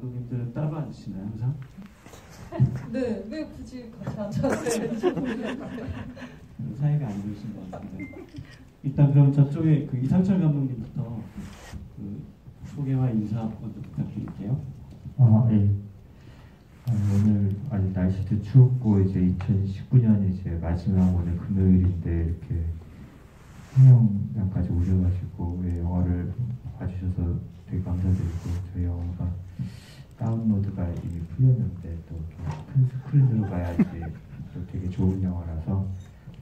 감독님들은 따로 앉으시나요, 항상? 네, 왜 굳이 같이 앉아서 되는지 모르겠어요. 사이가 안 좋으신 것 같습니다. 일단 그럼 저쪽에 그 이상철 감독님부터 그 소개와 인사 먼저 부탁드릴게요. 예. 오늘 아직 날씨도 추웠고 이제 2019년 이제 마지막 오늘 금요일인데 이렇게 해영까지 오셔가지고 영화를 봐주셔서 되게 감사드리고, 저희 영화가 다운로드가 이미 풀렸는데 또 큰 스크린으로 봐야지 또 되게 좋은 영화라서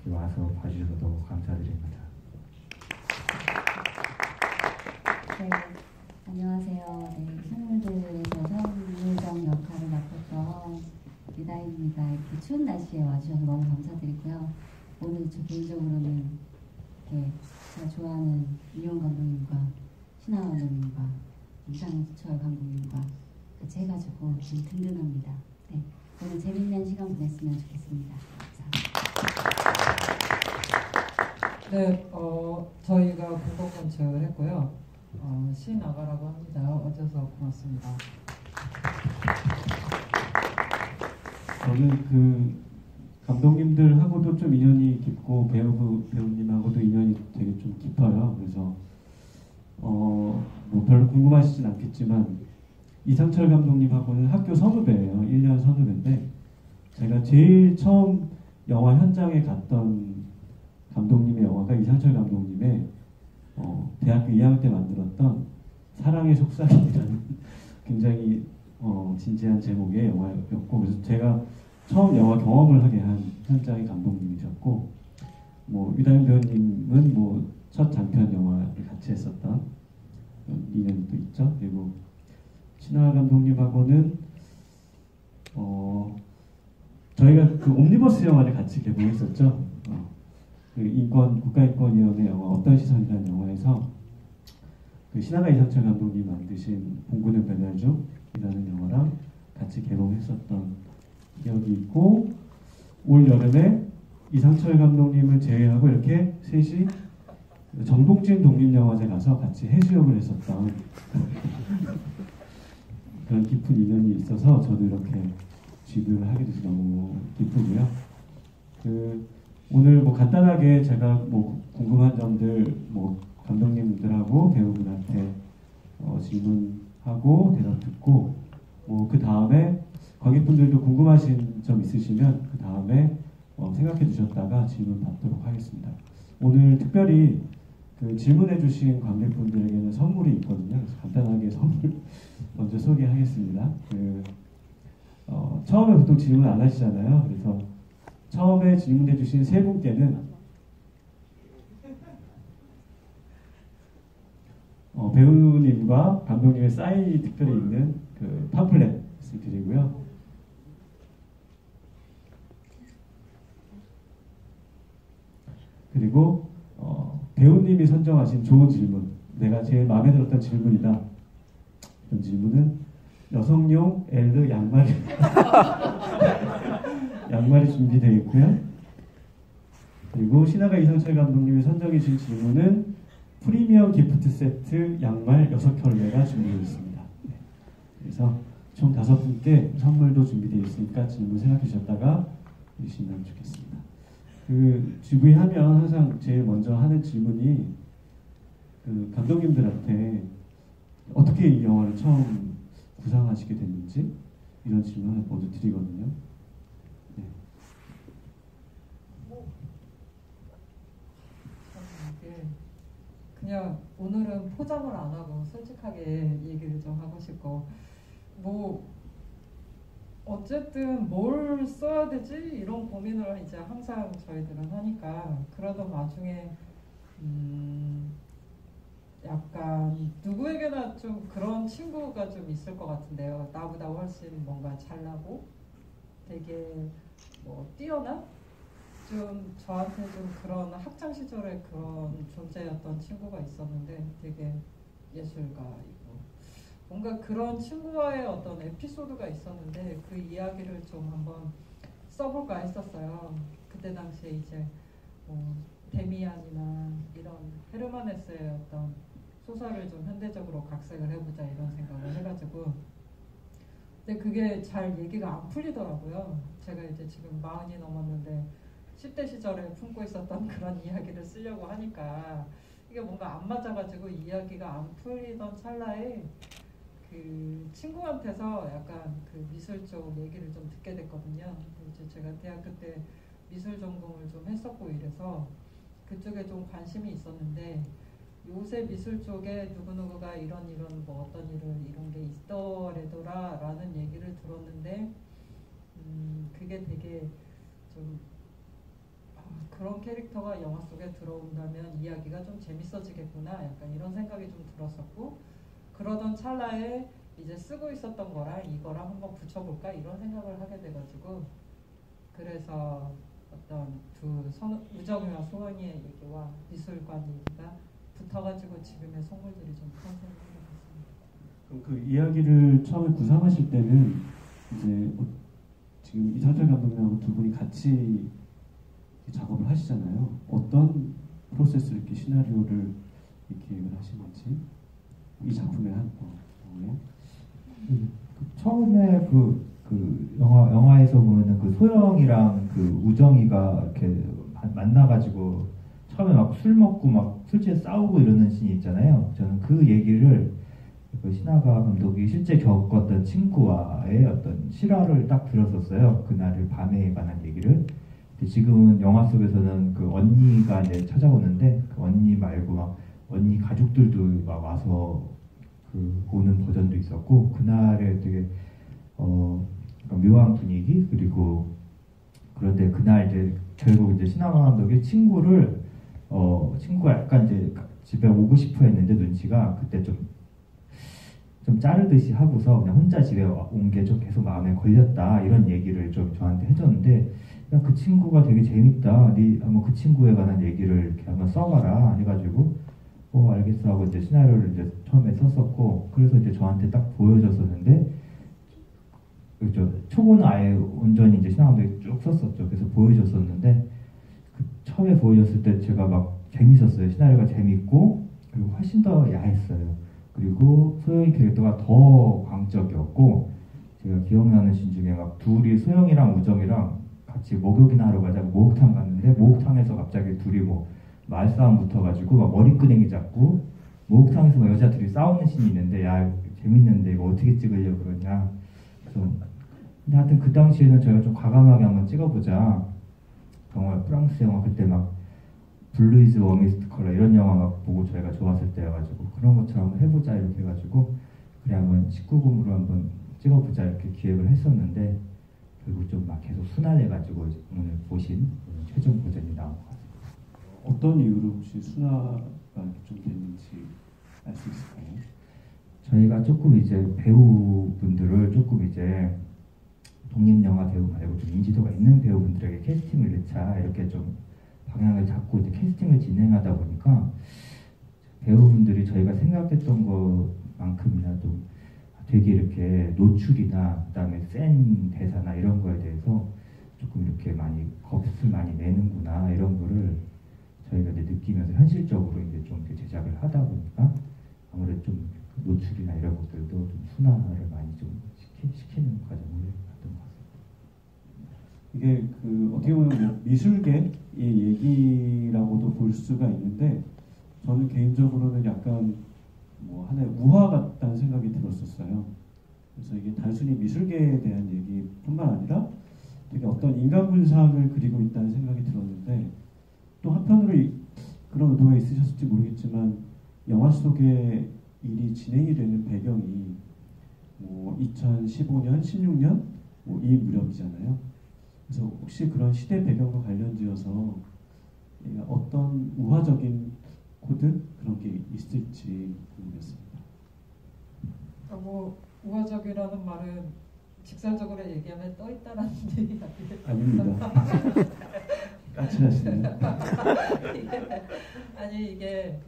와서 봐주셔서 너무 감사드립니다. 네, 안녕하세요. 네, 선물들에서 선물정 역할을 맡았던 리다입니다. 이렇게 추운 날씨에 와주셔서 너무 감사드리고요. 오늘 저 개인적으로는 이렇게 제가 좋아하는 이용 감독님과 신하 감독님과 이상철 감독님과 같이 해가지고 좀 든든합니다. 네, 오늘 재밌는 시간 보냈으면 좋겠습니다. 감사합니다. 네, 저희가 공동연출을 했고요. 신아가라고 합니다. 와줘서 고맙습니다. 저는 그 감독님들하고도 좀 인연이 깊고 배우님하고도 인연이 되게 좀 깊어요. 그래서 뭐 별로 궁금하시진 않겠지만 이상철 감독님하고는 학교 선후배예요. 1년 선후배인데 제가 제일 처음 영화 현장에 갔던 감독님의 영화가 이상철 감독님의 대학교 2학년 때 만들었던 사랑의 속삭임이라는 굉장히 진지한 제목의 영화였고, 그래서 제가 처음 영화 경험을 하게 한 현장의 감독님이셨고, 뭐 유다현 배우님은 뭐 첫 장편 영화를 같이 했었던 인연도 있죠. 그리고 신하 감독님하고는 저희가 그 옴니버스 영화를 같이 개봉했었죠. 그 국가인권위원회 영화 어떤 시선이라는 영화에서 그 신하가 이상철 감독님 만드신 봉구는 배달 중이라는 영화랑 같이 개봉했었던 기억이 있고, 올 여름에 이상철 감독님을 제외하고 이렇게 셋이 정동진 독립영화제 가서 같이 해수욕을 했었던 그런 깊은 인연이 있어서 저도 이렇게 지도를 하게 돼서 너무 기쁘고요. 오늘 뭐 간단하게 제가 뭐 궁금한 점들 뭐 감독님들하고 배우분한테 질문하고 대답 듣고, 뭐 그 다음에 관객분들도 궁금하신 점 있으시면 그 다음에 생각해 주셨다가 질문 받도록 하겠습니다. 오늘 특별히 그 질문해 주신 관객분들에게는 선물이 있거든요. 그래서 간단하게 선물 먼저 소개하겠습니다. 처음에 보통 질문 안 하시잖아요. 그래서 처음에 질문해 주신 세 분께는 배우님과 감독님의 사인이 특별히 있는 그 팜플렛을 드리고요. 그리고 배우님이 선정하신 좋은 질문, 내가 제일 마음에 들었던 질문이다. 이런 질문은 여성용 L 양말이 준비되어 있고요. 그리고 신하가 이상철 감독님이 선정해 주신 질문은 프리미엄 기프트 세트 양말 6켤레가 준비되어 있습니다. 네. 그래서 총 5분께 선물도 준비되어 있으니까 질문 생각해 주셨다가 주시면 좋겠습니다. 그 GV 하면 항상 제일 먼저 하는 질문이 그 감독님들한테 어떻게 이 영화를 처음 구상하시게 됐는지 이런 질문을 먼저 드리거든요. 네. 그냥 오늘은 포장을 안 하고 솔직하게 얘기를 좀 하고 싶고, 뭐 어쨌든 뭘 써야 되지 이런 고민을 이제 항상 저희들은 하니까, 그러던 와중에 약간 누구에게나 좀 그런 친구가 좀 있을 것 같은데요. 나보다 훨씬 뭔가 잘나고 되게 뭐 뛰어난, 좀 저한테 좀 그런 학창 시절에 그런 존재였던 친구가 있었는데, 되게 예술가이고 뭔가 그런 친구와의 어떤 에피소드가 있었는데 그 이야기를 좀 한번 써볼까 했었어요. 그때 당시에 이제 데미안이나 이런 헤르만 헤세의 어떤 소설을 좀 현대적으로 각색을 해보자 이런 생각을 해가지고, 근데 그게 잘 얘기가 안 풀리더라고요. 제가 이제 지금 40이 넘었는데 10대 시절에 품고 있었던 그런 이야기를 쓰려고 하니까 이게 뭔가 안 맞아가지고 이야기가 안 풀리던 찰나에 그 친구한테서 약간 그 미술 쪽 얘기를 좀 듣게 됐거든요. 이제 제가 대학교 때 미술 전공을 좀 했었고 이래서 그쪽에 좀 관심이 있었는데 요새 미술 쪽에 누구누구가 이런 뭐 어떤 일을 이런 게 있더래더라 라는 얘기를 들었는데 그게 되게 좀 그런 캐릭터가 영화 속에 들어온다면 이야기가 좀 재밌어지겠구나 약간 이런 생각이 좀 들었었고 그러던 찰나에 이제 쓰고 있었던 거랑 이거랑 한번 붙여볼까 이런 생각을 하게 돼가지고 그래서 어떤 우정이와 소원이의 얘기와 미술관 얘기가 붙어가지고 지금의 속물들이 좀 탄생한 것 같습니다. 그럼 그 이야기를 처음에 구상하실 때는 이제 지금 이상철 감독님하고 두 분이 같이 작업을 하시잖아요. 어떤 프로세스로 이렇게 시나리오를 이렇게 계획을 하시는지 이 작품의 한 경우에 처음에 영화에서 보면은 그 소영이랑 그 우정이가 이렇게 만나가지고 처음에 막 술 먹고 막 술집에 싸우고 이러는 씬이 있잖아요. 저는 그 얘기를 그 신하가 감독이 실제 겪었던 친구와의 어떤 실화를 딱 들었었어요. 그날을 밤에 관한 얘기를. 근데 지금은 영화 속에서는 그 언니가 이제 찾아오는데 그 언니 말고 막 언니 가족들도 막 와서 그 오는 버전도 있었고 그날에 되게 묘한 분위기 그리고 그런데 그날 이제 결국 이제 신하강 감독이 친구가 약간 이제 집에 오고 싶어 했는데 눈치가 그때 좀 자르듯이 하고서 그냥 혼자 집에 온 게 좀 계속 마음에 걸렸다 이런 얘기를 좀 저한테 해줬는데 그냥 그 친구가 되게 재밌다 네 한번 그 친구에 관한 얘기를 이렇게 한번 써봐라 해가지고 알겠어 하고 이제 시나리오를 이제 처음에 썼었고 그래서 이제 저한테 딱 보여줬었는데 초고는 아예 온전히 이제 신하 감독이 쭉 썼었죠. 그래서 보여줬었는데 그 처음에 보여줬을 때 제가 막 재밌었어요. 시나리오가 재밌고 그리고 훨씬 더 야했어요. 그리고 소영이 캐릭터가 더 광적이었고 제가 기억나는 씬 중에 막 둘이 소영이랑 우정이랑 같이 목욕이나 하러 가자고 목욕탕 갔는데 목욕탕에서 갑자기 둘이 뭐 말싸움 붙어가지고 막 머리끄댕이 잡고 목욕탕에서 막 여자들이 싸우는 씬이 있는데 야 재밌는데 이거 어떻게 찍으려고 그러냐 그래서 근데 하여튼 그 당시에는 저희가 좀 과감하게 한번 찍어보자 영화 프랑스 영화 그때 막 블루이즈 워미스트 컬러 이런 영화 막 보고 저희가 좋았을 때여가지고 그런 것처럼 한번 해보자 이렇게 해가지고 그래 한번 19금으로 한번 찍어보자 이렇게 기획을 했었는데 결국 좀 막 계속 순환해가지고 오늘 보신 최종 버전이 나온 것 같습니다. 어떤 이유로 혹시 순화가 좀 됐는지 알 수 있을까요? 저희가 조금 이제 배우분들을 조금 이제 독립영화 배우 말고 좀 인지도가 있는 배우분들에게 캐스팅을 넣자 이렇게 좀 방향을 잡고 이제 캐스팅을 진행하다 보니까 배우분들이 저희가 생각했던 것만큼이나도 되게 이렇게 노출이나 그다음에 센 대사나 이런 거에 대해서 조금 이렇게 많이 겁을 많이 내는구나 이런 거를 저희가 이제 느끼면서 현실적으로 이제 좀 제작을 하다 보니까 아무래도 좀 노출이나 이런 것들도 좀 순화를 많이 좀 시키는 과정을 했던 것 같습니다. 이게 그 어떻게 보면 뭐 미술계의 얘기라고도 볼 수가 있는데 저는 개인적으로는 약간 뭐 하나의 우화 같다는 생각이 들었었어요. 그래서 이게 단순히 미술계에 대한 얘기뿐만 아니라 되게 어떤 인간 군상을 그리고 있다는 생각이 들었는데 또 한편으로 그런 의도가 있으셨을지 모르겠지만 영화 속에 일이 진행이 되는 배경이 뭐 2015년, 16년 뭐 이 무렵이잖아요. 그래서 혹시 그런 시대 배경과 관련지어서 어떤 우화적인 코드 그런 게 있을지 궁금했습니다. 뭐 우화적이라는 말은 직설적으로 얘기하면 떠 있다라는 얘기 아닙니다. 까칠하시네요. 아니 이게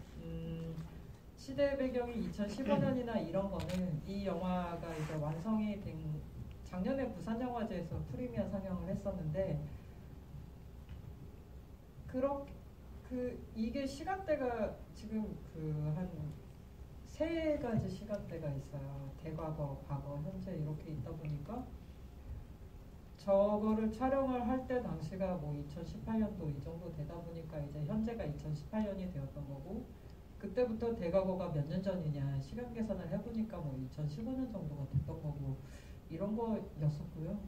시대 배경이 2015년이나 이런 거는 이 영화가 이제 완성이 된 작년에 부산영화제에서 프리미어 상영을 했었는데 이게 시간대가 지금 그 한 세 가지 시간대가 있어요. 대과거, 과거, 현재 이렇게 있다 보니까 저거를 촬영을 할 때 당시가 뭐 2018년도 이 정도 되다 보니까 이제 현재가 2018년이 되었던 거고, 그때부터 대과거가 몇 년 전이냐 시간 계산을 해보니까 뭐 2015년 정도가 됐던 거고 이런 거였었고요.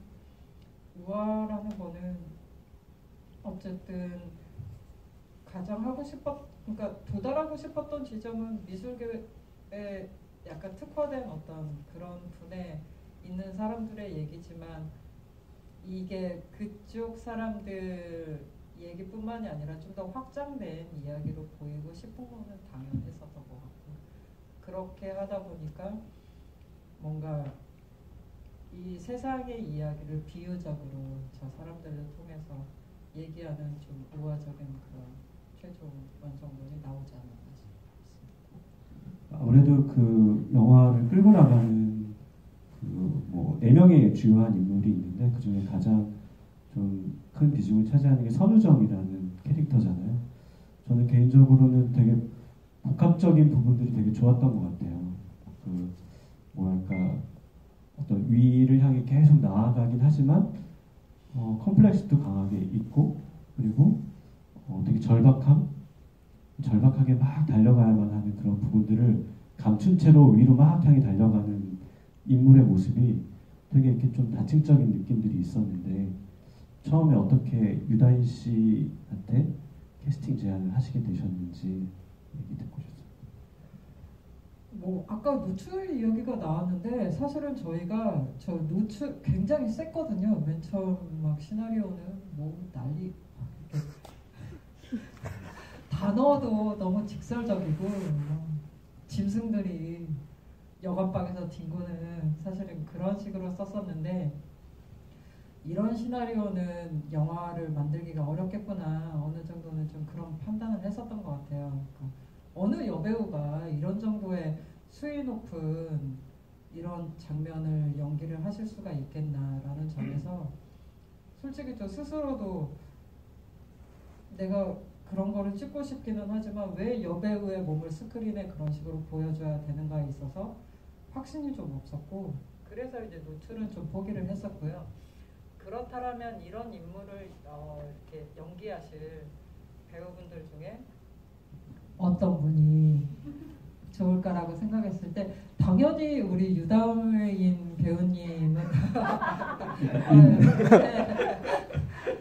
우아라는 거는 어쨌든 가장 하고 그러니까 도달하고 싶었던 지점은 미술계에 약간 특화된 어떤 그런 분에 있는 사람들의 얘기지만, 이게 그쪽 사람들 얘기뿐만이 아니라 좀 더 확장된 이야기로 보이고 싶은 거는 당연했었던 것 같고, 그렇게 하다 보니까 뭔가 이 세상의 이야기를 비유적으로 저 사람들을 통해서 얘기하는 좀 우화적인 그런 최종 완성본이 나오지 않았나 싶습니다. 아무래도 그 영화를 끌고 나가는 그 네 명의 주요한 인물이 있는데 그 중에 가장 좀 큰 비중을 차지하는 게 선우정이라는 캐릭터잖아요. 저는 개인적으로는 되게 복합적인 부분들이 되게 좋았던 것 같아요. 그 뭐랄까 어떤 위를 향해 계속 나아가긴 하지만 컴플렉스도 강하게 있고, 그리고 되게 절박하게 막 달려가야만 하는 그런 부분들을 감춘 채로 위로 막 향해 달려가는 인물의 모습이 되게 이렇게 좀 다층적인 느낌들이 있었는데, 처음에 어떻게 유다인 씨한테 캐스팅 제안을 하시게 되셨는지 얘기 듣고 싶습니다. 뭐 아까 노출 이야기가 나왔는데 사실은 저희가 저 노출 굉장히 셌거든요. 맨 처음 막 시나리오는 뭐 난리 이렇게 단어도 너무 직설적이고 짐승들이 여관방에서 뒹구는 사실은 그런 식으로 썼었는데, 이런 시나리오는 영화를 만들기가 어렵겠구나 어느 정도는 좀 그런 판단을 했었던 것 같아요. 그러니까 어느 여배우가 이런 정도의 수위 높은 이런 장면을 연기를 하실 수가 있겠나라는 점에서 솔직히 저 스스로도 내가 그런 거를 찍고 싶기는 하지만 왜 여배우의 몸을 스크린에 그런 식으로 보여줘야 되는가에 있어서 확신이 좀 없었고, 그래서 이제 노출은 좀 포기를 했었고요. 그렇다면 이런 인물을 이렇게 연기하실 배우분들 중에 어떤 분이 좋을까라고 생각했을 때 당연히 우리 유다인 배우님은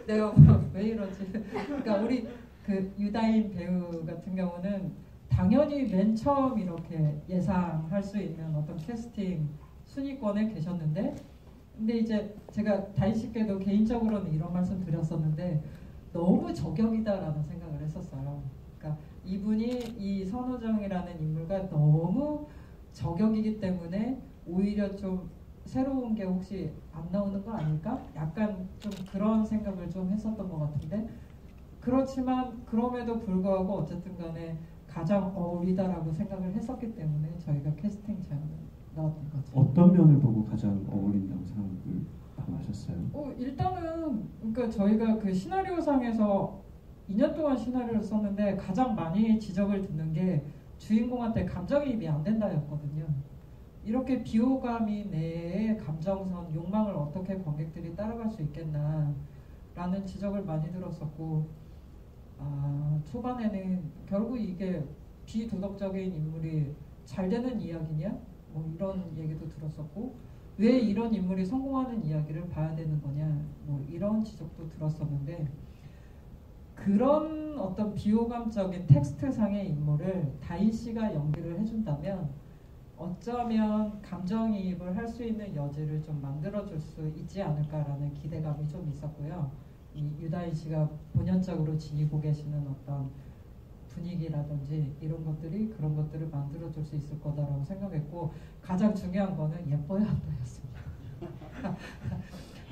내가 왜 이러지? 그러니까 우리 그 유다인 배우 같은 경우는 당연히 맨 처음 이렇게 예상할 수 있는 어떤 캐스팅 순위권에 계셨는데, 근데 이제 제가 다인 씨께도 개인적으로는 이런 말씀 드렸었는데 너무 저격이다라는 생각을 했었어요. 그러니까 이분이 이 선우정이라는 인물과 너무 저격이기 때문에 오히려 좀 새로운 게 혹시 안 나오는 거 아닐까? 약간 좀 그런 생각을 좀 했었던 것 같은데, 그렇지만 그럼에도 불구하고 어쨌든 간에 가장 어울리다라고 생각을 했었기 때문에 저희가 캐스팅 제안을 넣었던 거죠. 어떤 면을 보고 가장 어울린다고 생각을 하셨어요? 일단은 그러니까 저희가 그 시나리오상에서 2년 동안 시나리오를 썼는데 가장 많이 지적을 듣는 게 주인공한테 감정이입이 안 된다였거든요. 이렇게 비호감이 내의 감정선, 욕망을 어떻게 관객들이 따라갈 수 있겠나라는 지적을 많이 들었었고, 초반에는 결국 이게 비도덕적인 인물이 잘 되는 이야기냐? 뭐 이런 얘기도 들었었고, 왜 이런 인물이 성공하는 이야기를 봐야 되는 거냐? 뭐 이런 지적도 들었었는데, 그런 어떤 비호감적인 텍스트상의 인물을 다인 씨가 연기를 해준다면 어쩌면 감정이입을 할 수 있는 여지를 좀 만들어줄 수 있지 않을까라는 기대감이 좀 있었고요. 이 유다인 씨가 본연적으로 지니고 계시는 어떤 분위기라든지 이런 것들이 그런 것들을 만들어줄 수 있을 거다라고 생각했고, 가장 중요한 거는 예뻐야 한다였습니다.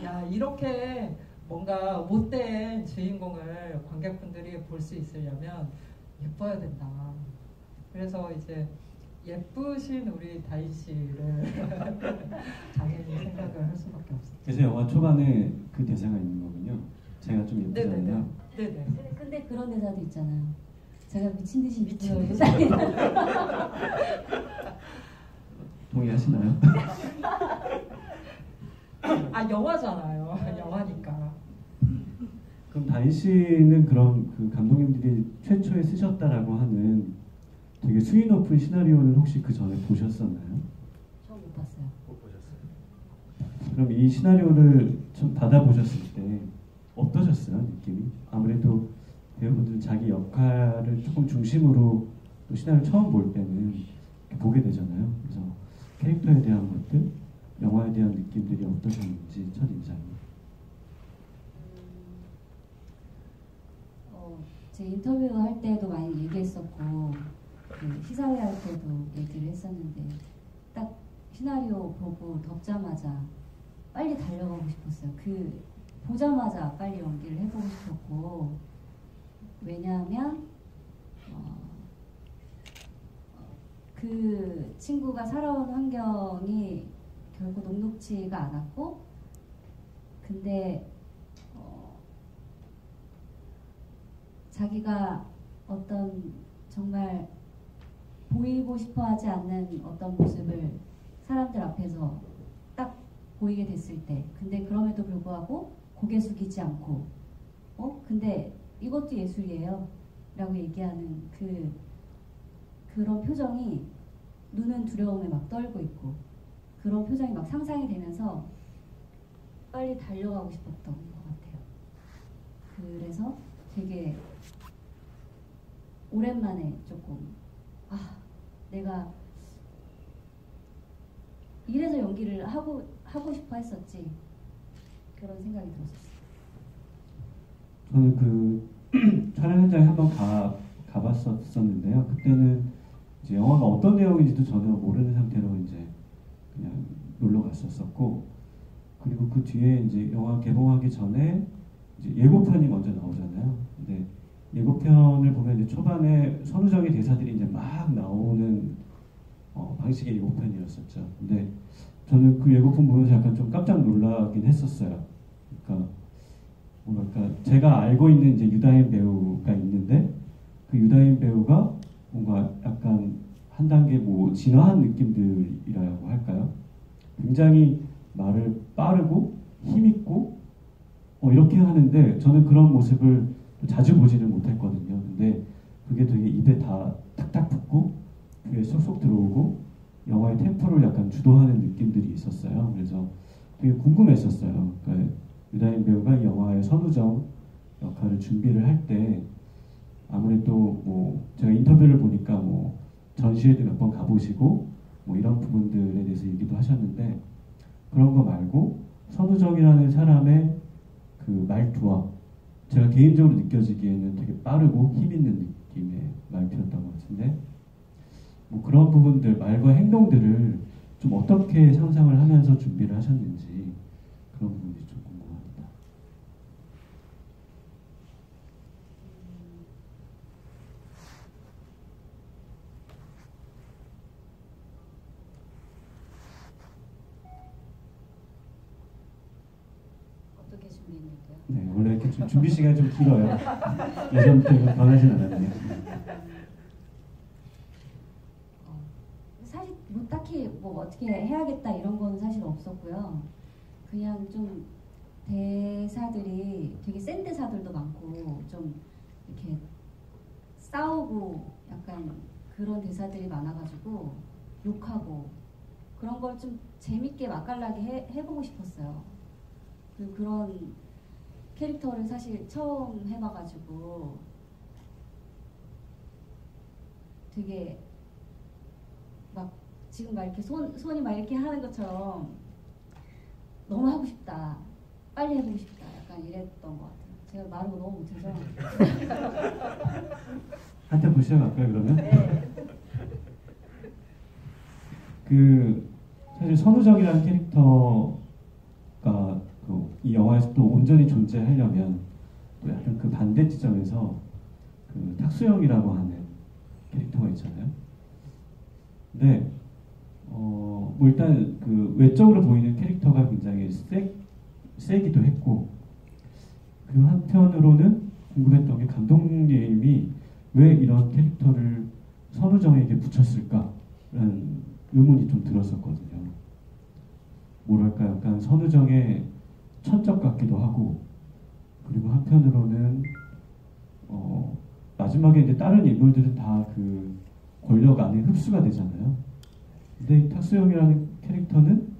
야, 이렇게 뭔가 못된 주인공을 관객분들이 볼 수 있으려면 예뻐야 된다. 그래서 이제 예쁘신 우리 다인 씨를 당연히 생각을 할 수밖에 없었죠. 그래서 영화 초반에 그 대사가 있는 거군요. 제가 좀 예쁘잖아요. 네네. 근데 그런 대사도 있잖아요. 제가 미친 듯이 미친 미쳐요. 듯이. 동의하시나요? 아 영화잖아요. 영화니까. 그럼 다인 씨는 그럼 그 감독님들이 최초에 쓰셨다라고 하는 되게 수위 높은 시나리오는 혹시 그 전에 보셨었나요? 처음 못 봤어요. 못 보셨어요? 그럼 이 시나리오를 좀 받아보셨을 때 어떠셨어요? 느낌이? 아무래도 배우분들 자기 역할을 조금 중심으로 또 시나리오 처음 볼 때는 이렇게 보게 되잖아요. 그래서 캐릭터에 대한 것들, 영화에 대한 느낌들이 어떠셨는지 첫 인상이. 제 인터뷰 할 때도 많이 얘기했었고 그 시사회 할 때도 얘기를 했었는데 딱 시나리오 보고 덮자마자 빨리 달려가고 싶었어요. 그 보자마자 빨리 연기를 해보고 싶었고 왜냐하면 그 친구가 살아온 환경이 결코 녹록지가 않았고 근데 자기가 어떤 정말 보이고 싶어 하지 않는 어떤 모습을 사람들 앞에서 딱 보이게 됐을 때 근데 그럼에도 불구하고 고개 숙이지 않고 근데 이것도 예술이에요 라고 얘기하는 그런 표정이 눈은 두려움에 막 떨고 있고 그런 표정이 막 상상이 되면서 빨리 달려가고 싶었던 것 같아요. 그래서 되게 오랜만에 조금 내가 이래서 연기를 하고 싶어 했었지 그런 생각이 들었었어요. 저는 그 촬영 현장에 한번 가봤었는데요. 그때는 이제 영화가 어떤 내용인지도 전혀 모르는 상태로 이제 그냥 놀러 갔었었고, 그리고 그 뒤에 이제 영화 개봉하기 전에 이제 예고편이 먼저 나오잖아요. 근데 예고편을 보면 이제 초반에 선우정의 대사들이 이제 막 나오는 방식의 예고편이었었죠. 근데 저는 그 예고편 보면서 약간 좀 깜짝 놀라긴 했었어요. 그러니까 뭐랄까 제가 알고 있는 이제 유다인 배우가 있는데 그 유다인 배우가 뭔가 약간 한 단계 뭐 진화한 느낌들이라고 할까요? 굉장히 말을 빠르고 힘있고 이렇게 하는데 저는 그런 모습을 자주 보지는 못했거든요. 근데 그게 되게 입에 다 탁탁 붙고 귀에 쏙쏙 들어오고 영화의 템포를 약간 주도하는 느낌들이 있었어요. 그래서 되게 궁금했었어요. 그러니까 유다인 배우가 이 영화의 선우정 역할을 준비를 할 때 아무래도 뭐 제가 인터뷰를 보니까 뭐 전시회도 몇 번 가보시고 뭐 이런 부분들에 대해서 얘기도 하셨는데 그런 거 말고 선우정이라는 사람의 그 말투와 제가 개인적으로 느껴지기에는 되게 빠르고 힘있는 느낌의 말투였던 것 같은데 뭐 그런 부분들 말과 행동들을 좀 어떻게 상상을 하면서 준비를 하셨는지 그런 부분이 좀 궁금합니다. 어떻게 준비했냐고요? 네, 원래 이렇게 좀 준비 시간이 좀 길어요. 예전부터 이거 변하진 않았네요. 사실 뭐 딱히 뭐 어떻게 해야겠다 이런 건 사실 없었고요. 그냥 좀 대사들이 되게 센 대사들도 많고 좀 이렇게 싸우고 약간 그런 대사들이 많아가지고 욕하고 그런 걸 좀 재밌게 맛깔나게 해보고 싶었어요. 그런 캐릭터를 사실 처음 해봐가지고 되게 막 지금 막 이렇게 손이 막 이렇게 하는 것처럼 너무 하고 싶다, 빨리 해보고 싶다, 약간 이랬던 것 같아요. 제가 말을 너무 못해서. 한테 보시죠 갈까요 그러면? 네. 그 사실 선우정이라는 캐릭터가 이 영화에서 또 온전히 존재하려면 또 약간 그 반대 지점에서 그 탁수영이라고 하는 캐릭터가 있잖아요. 근데 뭐 일단 그 외적으로 보이는 캐릭터가 굉장히 세기도 했고 그리고 한편으로는 궁금했던 게 감독님이 왜 이런 캐릭터를 선우정에게 붙였을까라는 의문이 좀 들었었거든요. 뭐랄까 약간 선우정의 천적 같기도 하고, 그리고 한편으로는 마지막에 이제 다른 인물들은 다 그 권력 안에 흡수가 되잖아요. 근데 이 탁수영이라는 캐릭터는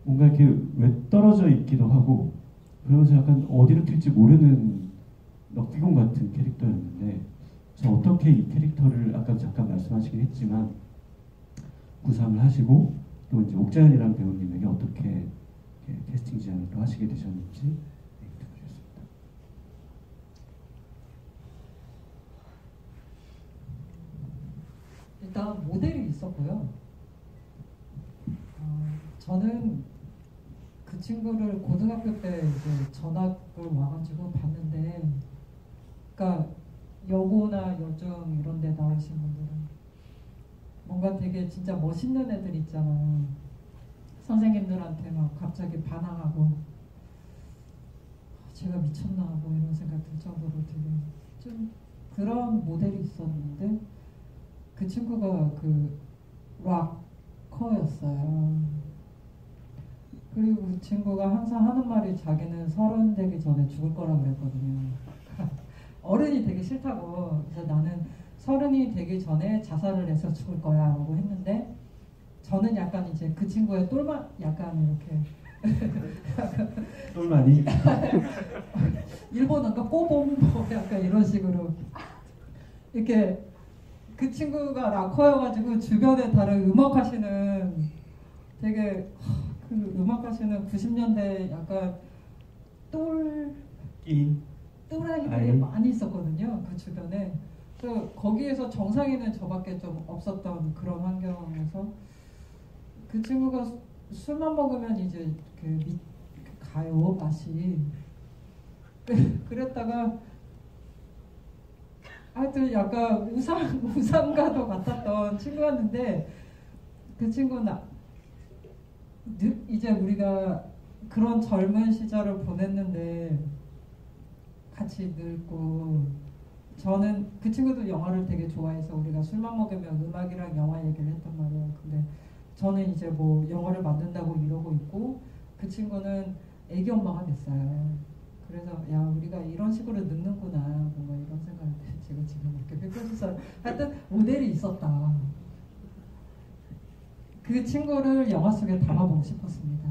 뭔가 이렇게 왜 떨어져 있기도 하고, 그러면서 약간 어디로 튈지 모르는 럭비공 같은 캐릭터였는데, 그래서 어떻게 이 캐릭터를 아까 잠깐 말씀하시긴 했지만 구상을 하시고 또 이제 옥자연이라는 배우님에게 어떻게 캐스팅 제안을 또 하시게 되셨는지 듣고 싶습니다. 일단 모델이 있었고요. 저는 그 친구를 고등학교 때 이제 전학을 와가지고 봤는데, 그러니까 여고나 여중 이런 데 나오신 분들은 뭔가 되게 진짜 멋있는 애들 있잖아. 선생님들한테 막 갑자기 반항하고 제가 미쳤나 뭐 이런 생각 들 정도로 되게 좀 그런 모델이 있었는데, 그 친구가 그 락커였어요. 그리고 그 친구가 항상 하는 말이 자기는 30 되기 전에 죽을 거라 그랬거든요. 어른이 되기 싫다고. 그래서 나는 30이 되기 전에 자살을 해서 죽을 거야 라고 했는데, 저는 약간 이제 그 친구의 똘만 약간 이렇게 똘마니 일본어가 꼬봉 뭐 약간 이런 식으로 이렇게, 그 친구가 락커여가지고 주변에 다른 음악하시는 되게 그 음악하시는 90년대 약간 또라이들이 많이 있었거든요, 그 주변에. 그래서 거기에서 정상인은 저밖에 좀 없었던 그런 환경에서 그 친구가 술만 먹으면 이제 그 가요 맛이 그랬다가 하여튼 약간 우상과도 같았던 친구였는데, 그 친구는 이제 우리가 그런 젊은 시절을 보냈는데 같이 늙고, 저는 그 친구도 영화를 되게 좋아해서 우리가 술만 먹으면 음악이랑 영화 얘기를 했단 말이에요. 근데 저는 이제 뭐 영화를 만든다고 이러고 있고, 그 친구는 애기 엄마가 됐어요. 그래서 야, 우리가 이런 식으로 늙는구나 뭔가 이런 생각을 제가 지금 이렇게 뵙고서 하여튼 모델이 있었다. 그 친구를 영화 속에 담아보고 싶었습니다.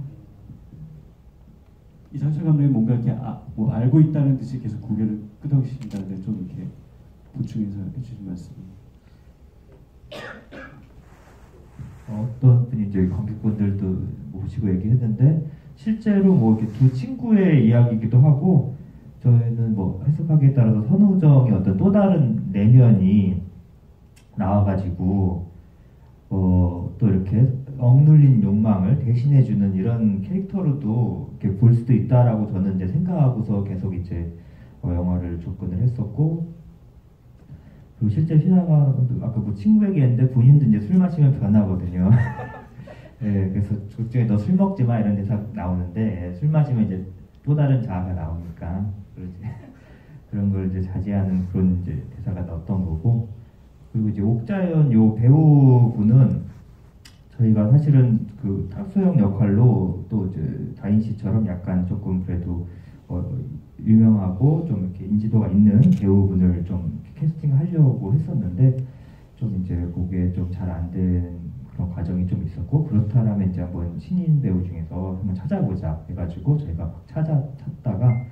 이상철 감독님 뭔가 이렇게 뭐 알고 있다는 듯이 계속 고개를 끄덕이신다는데 좀 이렇게 보충해서 해주신 말씀. 어떤 분이 이제 관객분들도 모시고 얘기했는데, 실제로 뭐 이렇게 두 친구의 이야기이기도 하고, 저희는 뭐 해석하기에 따라서 선우정의 어떤 또 다른 내면이 나와가지고 또 이렇게 억눌린 욕망을 대신해주는 이런 캐릭터로도 이렇게 볼 수도 있다라고 저는 이제 생각하고서 계속 이제 영화를 접근을 했었고, 그리고 실제 신화가 아까 뭐 친구 얘기했는데 본인도 이제 술 마시면 변하거든요. 네, 그래서 극중에 너 술 먹지 마 이런 대사 나오는데, 술 마시면 이제 또 다른 자아가 나오니까 그런 걸 이제 자제하는 그런 이제 대사가 나왔던 거고, 그리고 이제 옥자연 요 배우분은 저희가 사실은 그 탁소영 역할로 또 이제 다인 씨처럼 약간 조금 그래도 유명하고 좀 이렇게 인지도가 있는 배우분을 좀 캐스팅하려고 했었는데, 좀 이제 그게 좀 잘 안 된 그런 과정이 좀 있었고, 그렇다면 이제 한번 신인 배우 중에서 한번 찾아보자 해가지고 저희가 막 찾다가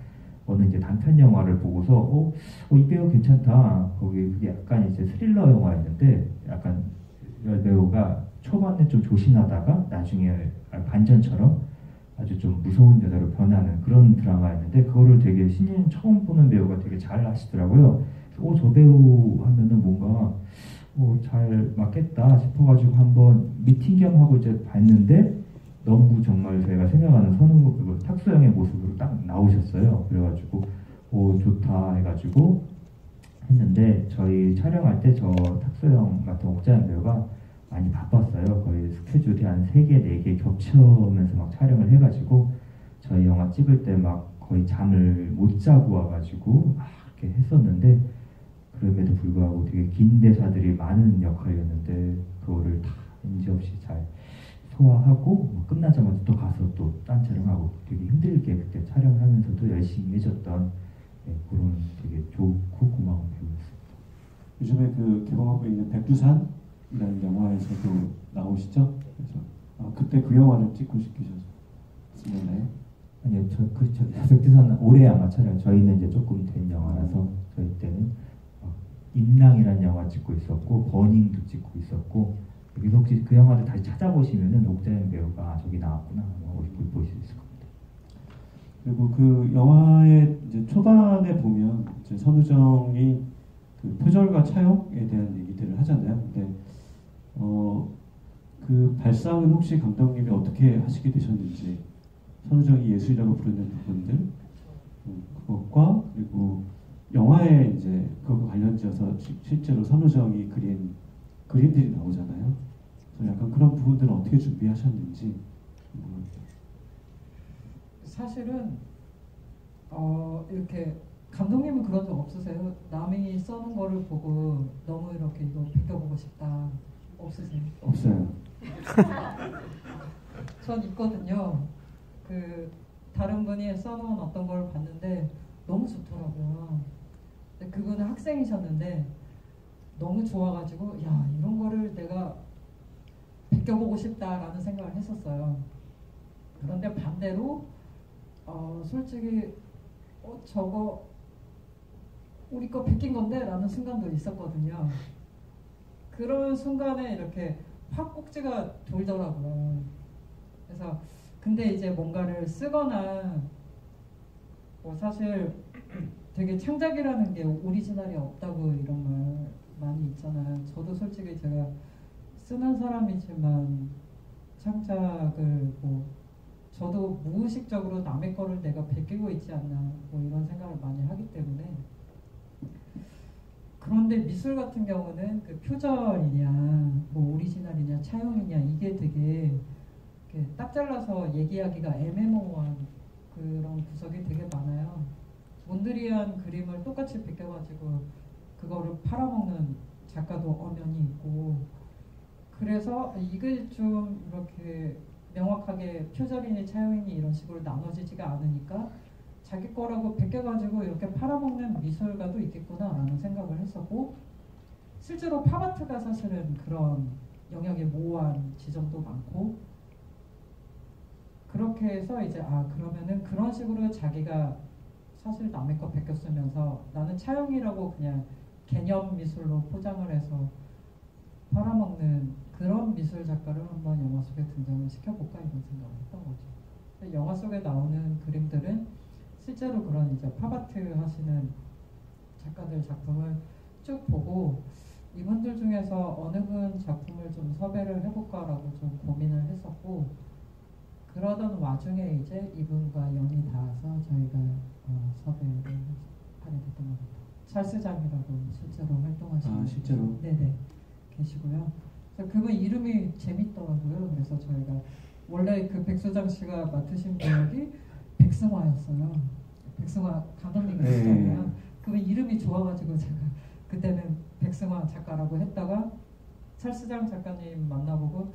어느 이제 단편 영화를 보고서 이 배우 괜찮다. 그게 약간 이제 스릴러 영화였는데, 약간 배우가 초반에 좀 조신하다가 나중에 반전처럼 아주 좀 무서운 여자로 변하는 그런 드라마였는데, 그거를 되게 신인 처음 보는 배우가 되게 잘 하시더라고요. 저 배우 하면은 뭔가 잘 맞겠다 싶어가지고 한번 미팅 겸 하고 이제 봤는데, 너무 정말 저희가 생각하는 탁수영의 모습으로 딱 나오셨어요. 그래가지고 좋다 해가지고 했는데, 저희 촬영할 때 저 탁수영 같은 옥자연 배우가 많이 바빴어요. 거의 스케줄이 한 3개, 4개 겹쳐오면서 막 촬영을 해가지고 저희 영화 찍을 때 막 거의 잠을 못 자고 와가지고 막 이렇게 했었는데, 그럼에도 불구하고 되게 긴 대사들이 많은 역할이었는데 그거를 다 NG 없이 잘 소화하고 뭐 끝나자마자 또 가서 또 딴 촬영하고 되게 힘들게 그때 촬영하면서도 열심히 해줬던 그런 되게 좋고 고마운 배우였습니다. 요즘에 그 개봉하고 있는 백두산이라는 영화에서도 나오시죠? 그래서 그때 그 영화를 찍고 싶으셨나요? 아니요, 백두산 올해 아마 촬영. 저희는 이제 조금 된 영화라서 저희 때는 임랑이라는 영화 찍고 있었고 버닝도 찍고 있었고 여기서 혹시 그 영화를 다시 찾아보시면은 옥자연 배우가 저기 나왔구나 보실 수 있을 겁니다. 그리고 그 영화의 이제 초반에 보면 이제 선우정이 그 표절과 차용에 대한 얘기들을 하잖아요. 근데 그 발상은 혹시 감독님이 어떻게 하시게 되셨는지, 선우정이 예술이라고 부르는 부분들 그것과 그리고 영화에 이제 그거 관련지어서 실제로 선우정이 그린 그림들이 나오잖아요. 그래서 약간 그런 부분들은 어떻게 준비하셨는지. 사실은 이렇게 감독님은 그런 적 없으세요? 남이 써놓은 거를 보고 너무 이렇게 이거 비껴보고 싶다 없으세요? 없어요. 전 있거든요. 그 다른 분이 써놓은 어떤 걸 봤는데 너무 좋더라고요. 근데 그분은 학생이셨는데 너무 좋아가지고 야, 이런 거를 내가 베껴보고 싶다라는 생각을 했었어요. 그런데 반대로 솔직히 저거 우리 거 베낀 건데 라는 순간도 있었거든요. 그런 순간에 이렇게 확 꼭지가 돌더라고요. 그래서 근데 이제 뭔가를 쓰거나 뭐 사실 되게 창작이라는 게 오리지널이 없다고 이런 말 많이 있잖아요. 저도 솔직히 제가 쓰는 사람이지만 창작을 뭐 저도 무의식적으로 남의 거를 내가 베끼고 있지 않나 뭐 이런 생각을 많이 하기 때문에. 그런데 미술 같은 경우는 그 표절이냐 뭐 오리지널이냐 차용이냐 이게 되게 딱 잘라서 얘기하기가 애매모호한 그런 구석이 되게 많아요. 몬드리안 그림을 똑같이 베껴가지고 그거를 팔아먹는 작가도 엄연히 있고, 그래서 이게 좀 이렇게 명확하게 표절이니 차용이니 이런 식으로 나눠지지가 않으니까 자기 거라고 베껴가지고 이렇게 팔아먹는 미술가도 있겠구나라는 생각을 했었고, 실제로 팝아트가 사실은 그런 영역에 모호한 지점도 많고, 그렇게 해서 이제 그러면은 그런 식으로 자기가 사실 남의 거 베껴 쓰면서 나는 차용이라고 그냥 개념 미술로 포장을 해서 팔아먹는 그런 미술 작가를 한번 영화 속에 등장을 시켜볼까 이런 생각을 했던 거죠. 영화 속에 나오는 그림들은 실제로 그런 이제 팝아트 하시는 작가들 작품을 쭉 보고 이분들 중에서 어느 분 작품을 좀 섭외를 해볼까라고 좀 고민을 했었고, 그러던 와중에 이제 이분과 연이 닿아서 저희가 섭외를 하게 됐던 것 같아요. 찰스장이라고 실제로 활동하시는 실제로? 네네 계시고요. 그래서 그분 이름이 재밌더라고요. 그래서 저희가 원래 그 백수장 씨가 맡으신 배역이 백승화였어요. 백승화 감독님이시잖아요. 그분 이름이 좋아가지고 제가 그때는 백승화 작가라고 했다가 찰스장 작가님 만나보고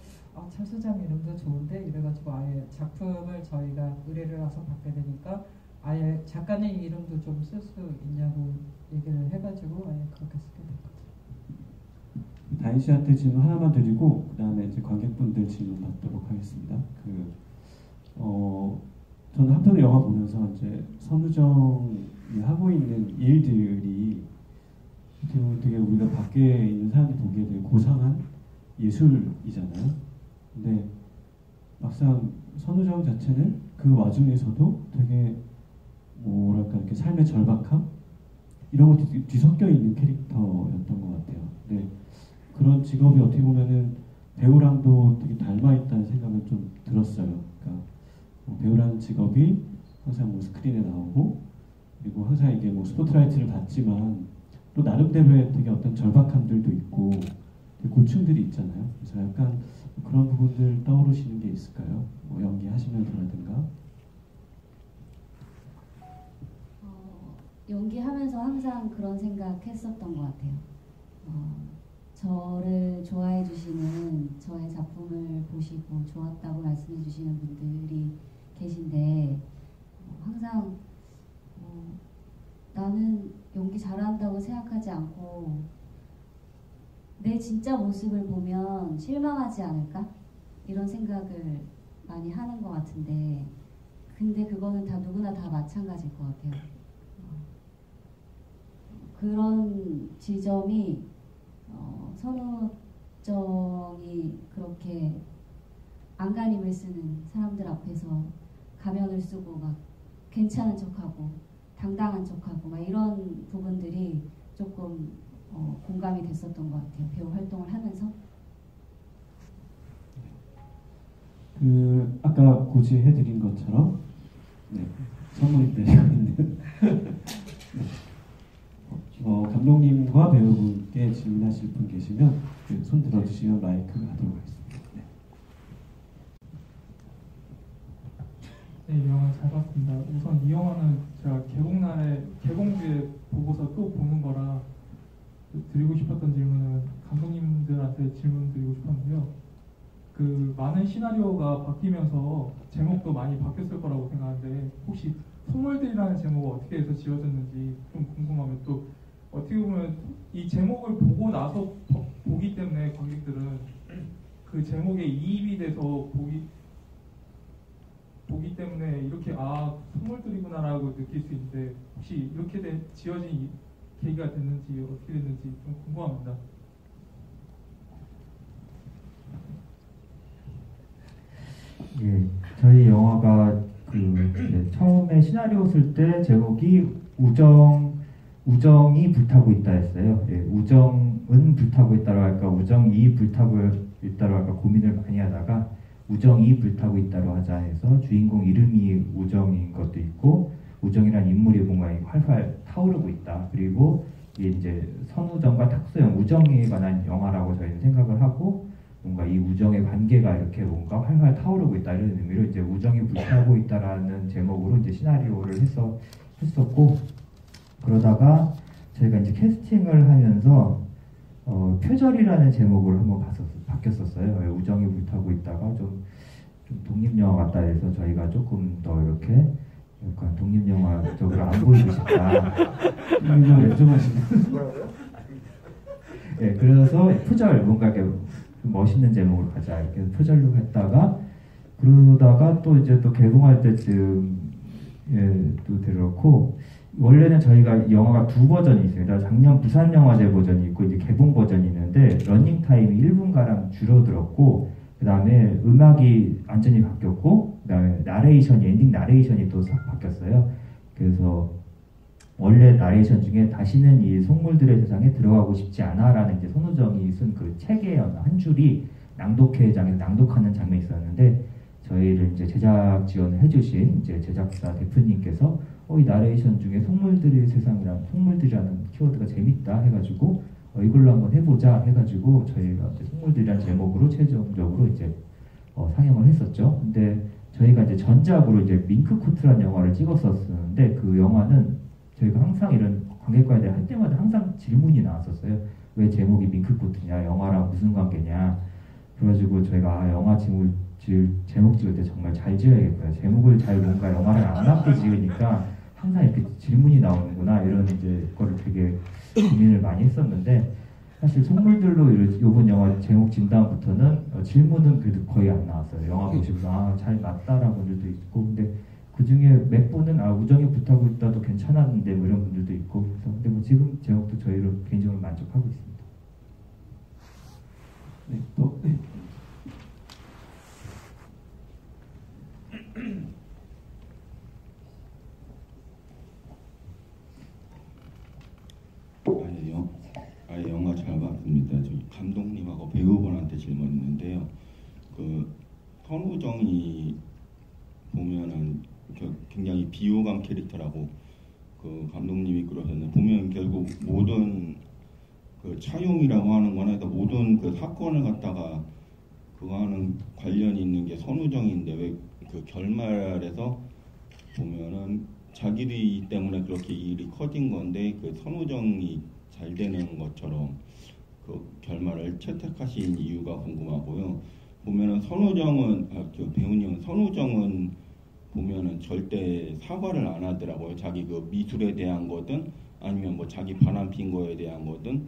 찰스장 이름도 좋은데 이래가지고 아예 작품을 저희가 의뢰를 와서 받게 되니까 아예 작가님 이름도 좀 쓸 수 있냐고 얘기를 해가지고 아예 그렇게 쓰게 된 거죠. 다인 씨한테 질문 하나만 드리고 그 다음에 이제 관객분들 질문 받도록 하겠습니다. 저는 한편의 영화 보면서 이제 선우정이 하고 있는 일들이 되게 우리가 밖에 있는 사람들이 보기에 되게 고상한 예술이잖아요. 근데 막상 선우정 자체는 그 와중에서도 되게 뭐랄까 이렇게 삶의 절박함 이런 것들이 뒤섞여 있는 캐릭터였던 것 같아요. 근데 그런 직업이 어떻게 보면은 배우랑도 되게 닮아 있다는 생각을 좀 들었어요. 그러니까 배우라는 직업이 항상 뭐 스크린에 나오고 그리고 항상 이게 뭐 스포트라이트를 받지만 또 나름대로의 되게 어떤 절박함들도 있고 되게 고충들이 있잖아요. 그래서 약간 그런 부분들 떠오르시는 게 있을까요? 뭐 연기하시면서라든가. 연기하면서 보면서 항상 그런 생각했었던 것 같아요. 저를 좋아해 주시는, 저의 작품을 보시고 좋았다고 말씀해 주시는 분들이 계신데 항상 나는 연기 잘한다고 생각하지 않고 내 진짜 모습을 보면 실망하지 않을까? 이런 생각을 많이 하는 것 같은데, 근데 그거는 다 누구나 다 마찬가지일 것 같아요. 그런 지점이 선우정이 그렇게 안간힘을 쓰는 사람들 앞에서 가면을 쓰고 막 괜찮은 척하고 당당한 척하고 막 이런 부분들이 조금 공감이 됐었던 것 같아요. 배우 활동을 하면서. 아까 고지해드린 것처럼 선물이 되고 있는 감독님과 배우분께 질문하실 분 계시면 손 들어주시면 마이크가 하도록 하겠습니다. 네, 이 영화 잘 봤습니다. 우선 이 영화는 제가 개봉주에 보고서 또 보는 거라 드리고 싶었던 질문은 감독님들한테 질문 드리고 싶었는데요. 그 많은 시나리오가 바뀌면서 제목도 많이 바뀌었을 거라고 생각하는데 혹시 속물들이라는 제목을 어떻게 해서 지어졌는지 좀 궁금하면, 또 어떻게 보면 이 제목을 보고 나서 보기 때문에 관객들은 그 제목에 이입이 돼서 보기 때문에 이렇게 속물들이구나라고 느낄 수 있는데, 혹시 이렇게 지어진 계기가 됐는지 어떻게 됐는지 좀 궁금합니다. 예, 저희 영화가 처음에 시나리오 쓸 때 제목이 우정이 불타고 있다였어요. 예, 우정은 불타고 있다고 할까, 우정이 불타고 있다고 할까 고민을 많이 하다가 우정이 불타고 있다고 하자 해서 주인공 이름이 우정인 것도 있고, 우정이라는 인물이 뭔가 활활 타오르고 있다. 그리고 이제 선우정과 탁소영, 우정에 관한 영화라고 저희는 생각을 하고, 뭔가 이 우정의 관계가 이렇게 뭔가 활활 타오르고 있다 이런 의미로 이제 우정이 불타고 있다라는 제목으로 이제 시나리오를 했었고, 그러다가 저희가 이제 캐스팅을 하면서 표절이라는 제목으로 한번 바뀌었었어요. 우정이 불타고 있다가 좀 독립영화 같다 해서 저희가 조금 더 이렇게 약간 독립영화적으로 안 보이고 싶다. 예, 그래서 표절, 뭔가 이렇게 멋있는 제목으로 가자 이렇게 표절로 했다가, 그러다가 또 이제 또 개봉할 때쯤 또 들었고, 원래는 저희가 영화가 두 버전이 있습니다. 작년 부산영화제 버전이 있고 이제 개봉 버전이 있는데, 러닝 타임이 1분가량 줄어들었고, 그 다음에 음악이 완전히 바뀌었고, 그 다음에 엔딩 나레이션이 또 싹 바뀌었어요. 그래서 원래 나레이션 중에 다시는 이 속물들의 세상에 들어가고 싶지 않아라는 이제 선우정이 쓴 그 책의 한 줄이 낭독하는 장면이 있었는데, 저희를 이제 제작 지원을 해주신 이제 제작사 대표님께서 이 나레이션 중에 속물들이라는 키워드가 재밌다 해가지고 이걸로 한번 해보자 해가지고 저희가 이제 속물들이라는 제목으로 최종적으로 이제 상영을 했었죠. 근데 저희가 이제 전작으로 이제 밍크코트라는 영화를 찍었었는데, 그 영화는 저희가 항상 이런 관객과에 대해 할 때마다 항상 질문이 나왔었어요. 왜 제목이 밍크코트냐, 영화랑 무슨 관계냐. 그래가지고 저희가 영화 제목 찍을 때 정말 잘 지어야겠구나, 제목을 잘 뭔가 영화를 안 맞게 지으니까 항상 이렇게 질문이 나오는구나, 이런 이제 거를 되게 고민을 많이 했었는데, 사실 속물들로 이번 영화 제목 진 다음부터는 질문은 그래도 거의 안 나왔어요. 영화 보시면서 잘 맞다라는 분들도 있고, 근데 그 중에 몇 분은 우정이 불타고 있다도 괜찮았는데 뭐 이런 분들도 있고, 그래서 근데 뭐 지금 제목도 저희로 개인적으로 만족하고 있습니다. 네, 또 네. 영화 잘 봤습니다. 저 감독님하고 배우분한테 질문 있는데요. 그 선우정이 보면은 굉장히 비호감 캐릭터라고 그 감독님이 그러셨는데, 보면 결국 모든 그 차용이라고 하는 거나 모든 그 사건을 갖다가 그거하는 관련이 있는 게 선우정인데, 왜 그 결말에서 보면은 자기들 때문에 그렇게 일이 커진 건데 그 선우정이 잘 되는 것처럼 그 결말을 채택하신 이유가 궁금하고요. 보면은 선우정은 그 배우님은 선우정은 보면은 절대 사과를 안 하더라고요. 자기 그 미술에 대한 거든 아니면 뭐 자기 바람핀 거에 대한 거든.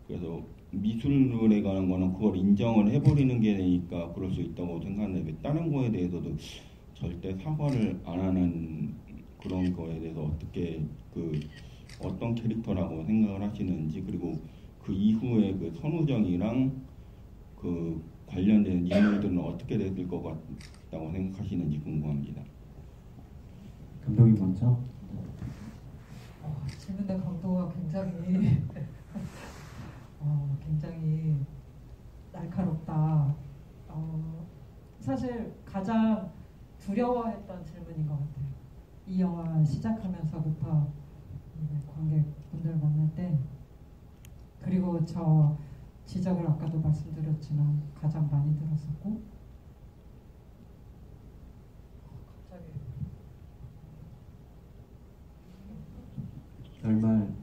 그래서 미술에 관한 거는 그걸 인정을 해버리는 게 되니까 그럴 수 있다고 생각하는데 다른 거에 대해서도 절대 사과를 안 하는 그런 거에 대해서 어떻게 그 어떤 캐릭터라고 생각을 하시는지, 그리고 그 이후에 그 선우정이랑 그 관련된 인물들은 어떻게 됐을 것 같다고 생각하시는지 궁금합니다. 감독님 먼저. 질문의 강도가 굉장히 날카롭다. 사실 가장 두려워했던 질문인 것 같아요. 이 영화 시작하면서부터 관객분들 만날 때, 그리고 저 지적을 아까도 말씀드렸지만 가장 많이 들었었고, 갑자기 결말.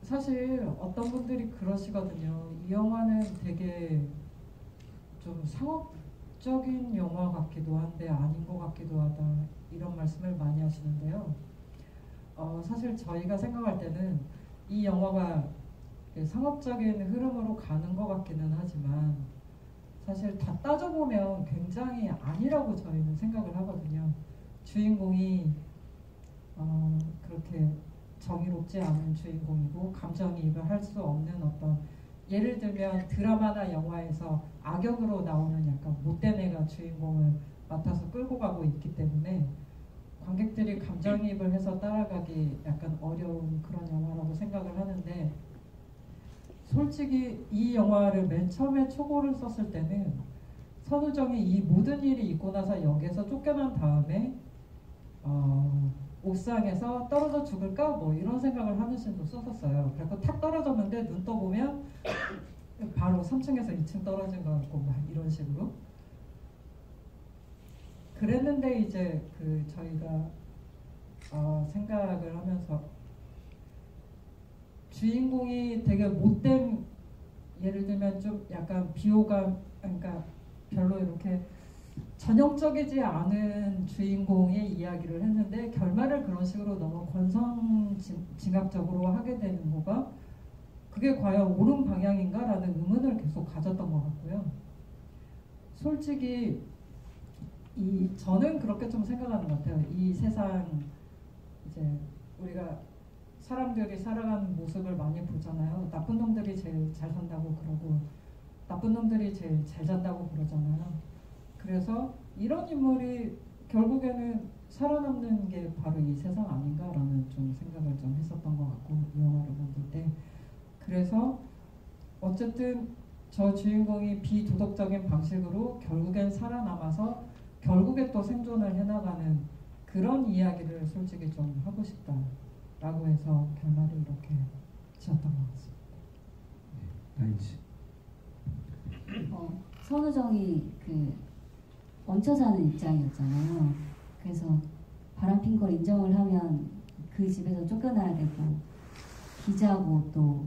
사실 어떤 분들이 그러시거든요. 이 영화는 되게 좀 상업적인 영화 같기도 한데 아닌 것 같기도 하다, 이런 말씀을 많이 하시는데요. 사실 저희가 생각할 때는 이 영화가 상업적인 흐름으로 가는 것 같기는 하지만 사실 다 따져보면 굉장히 아니라고 저희는 생각을 하거든요. 주인공이 그렇게 정의롭지 않은 주인공이고 감정이입을 할 수 없는 어떤, 예를 들면 드라마나 영화에서 악역으로 나오는 약간 못된 애가 주인공을 맡아서 끌고 가고 있기 때문에 관객들이 감정이입을 해서 따라가기 약간 어려운 그런 영화라고 생각을 하는데, 솔직히 이 영화를 맨 처음에 초고를 썼을 때는 선우정이 이 모든 일이 있고 나서 역에서 쫓겨난 다음에 옥상에서 떨어져 죽을까 뭐 이런 생각을 하는 신도 썼었어요. 그래서 탁 떨어졌는데 눈 떠보면 바로 3층에서 2층 떨어진 것 같고 막 이런 식으로 그랬는데, 이제 저희가 생각을 하면서 주인공이 되게 못된, 예를 들면 좀 약간 비호감, 그러니까 별로 이렇게 전형적이지 않은 주인공의 이야기를 했는데 결말을 그런 식으로 너무 권선징악적으로 하게 되는 거가 그게 과연 옳은 방향인가라는 의문을 계속 가졌던 것 같고요. 솔직히 저는 그렇게 좀 생각하는 것 같아요. 이 세상 이제 우리가 사람들이 살아가는 모습을 많이 보잖아요. 나쁜 놈들이 제일 잘 산다고 그러고 나쁜 놈들이 제일 잘 잔다고 그러잖아요. 그래서 이런 인물이 결국에는 살아남는 게 바로 이 세상 아닌가라는 좀 생각을 좀 했었던 것 같고, 이 영화를 만들 때. 그래서 어쨌든 저 주인공이 비도덕적인 방식으로 결국엔 살아남아서 결국에 또 생존을 해나가는 그런 이야기를 솔직히 좀 하고 싶다라고 해서 결말을 이렇게 지었던 것 같습니다. 나인씨. 선우정이 얹혀 사는 입장이었잖아요. 그래서 바람핀 걸 인정을 하면 그 집에서 쫓겨나야 되고 기자고 또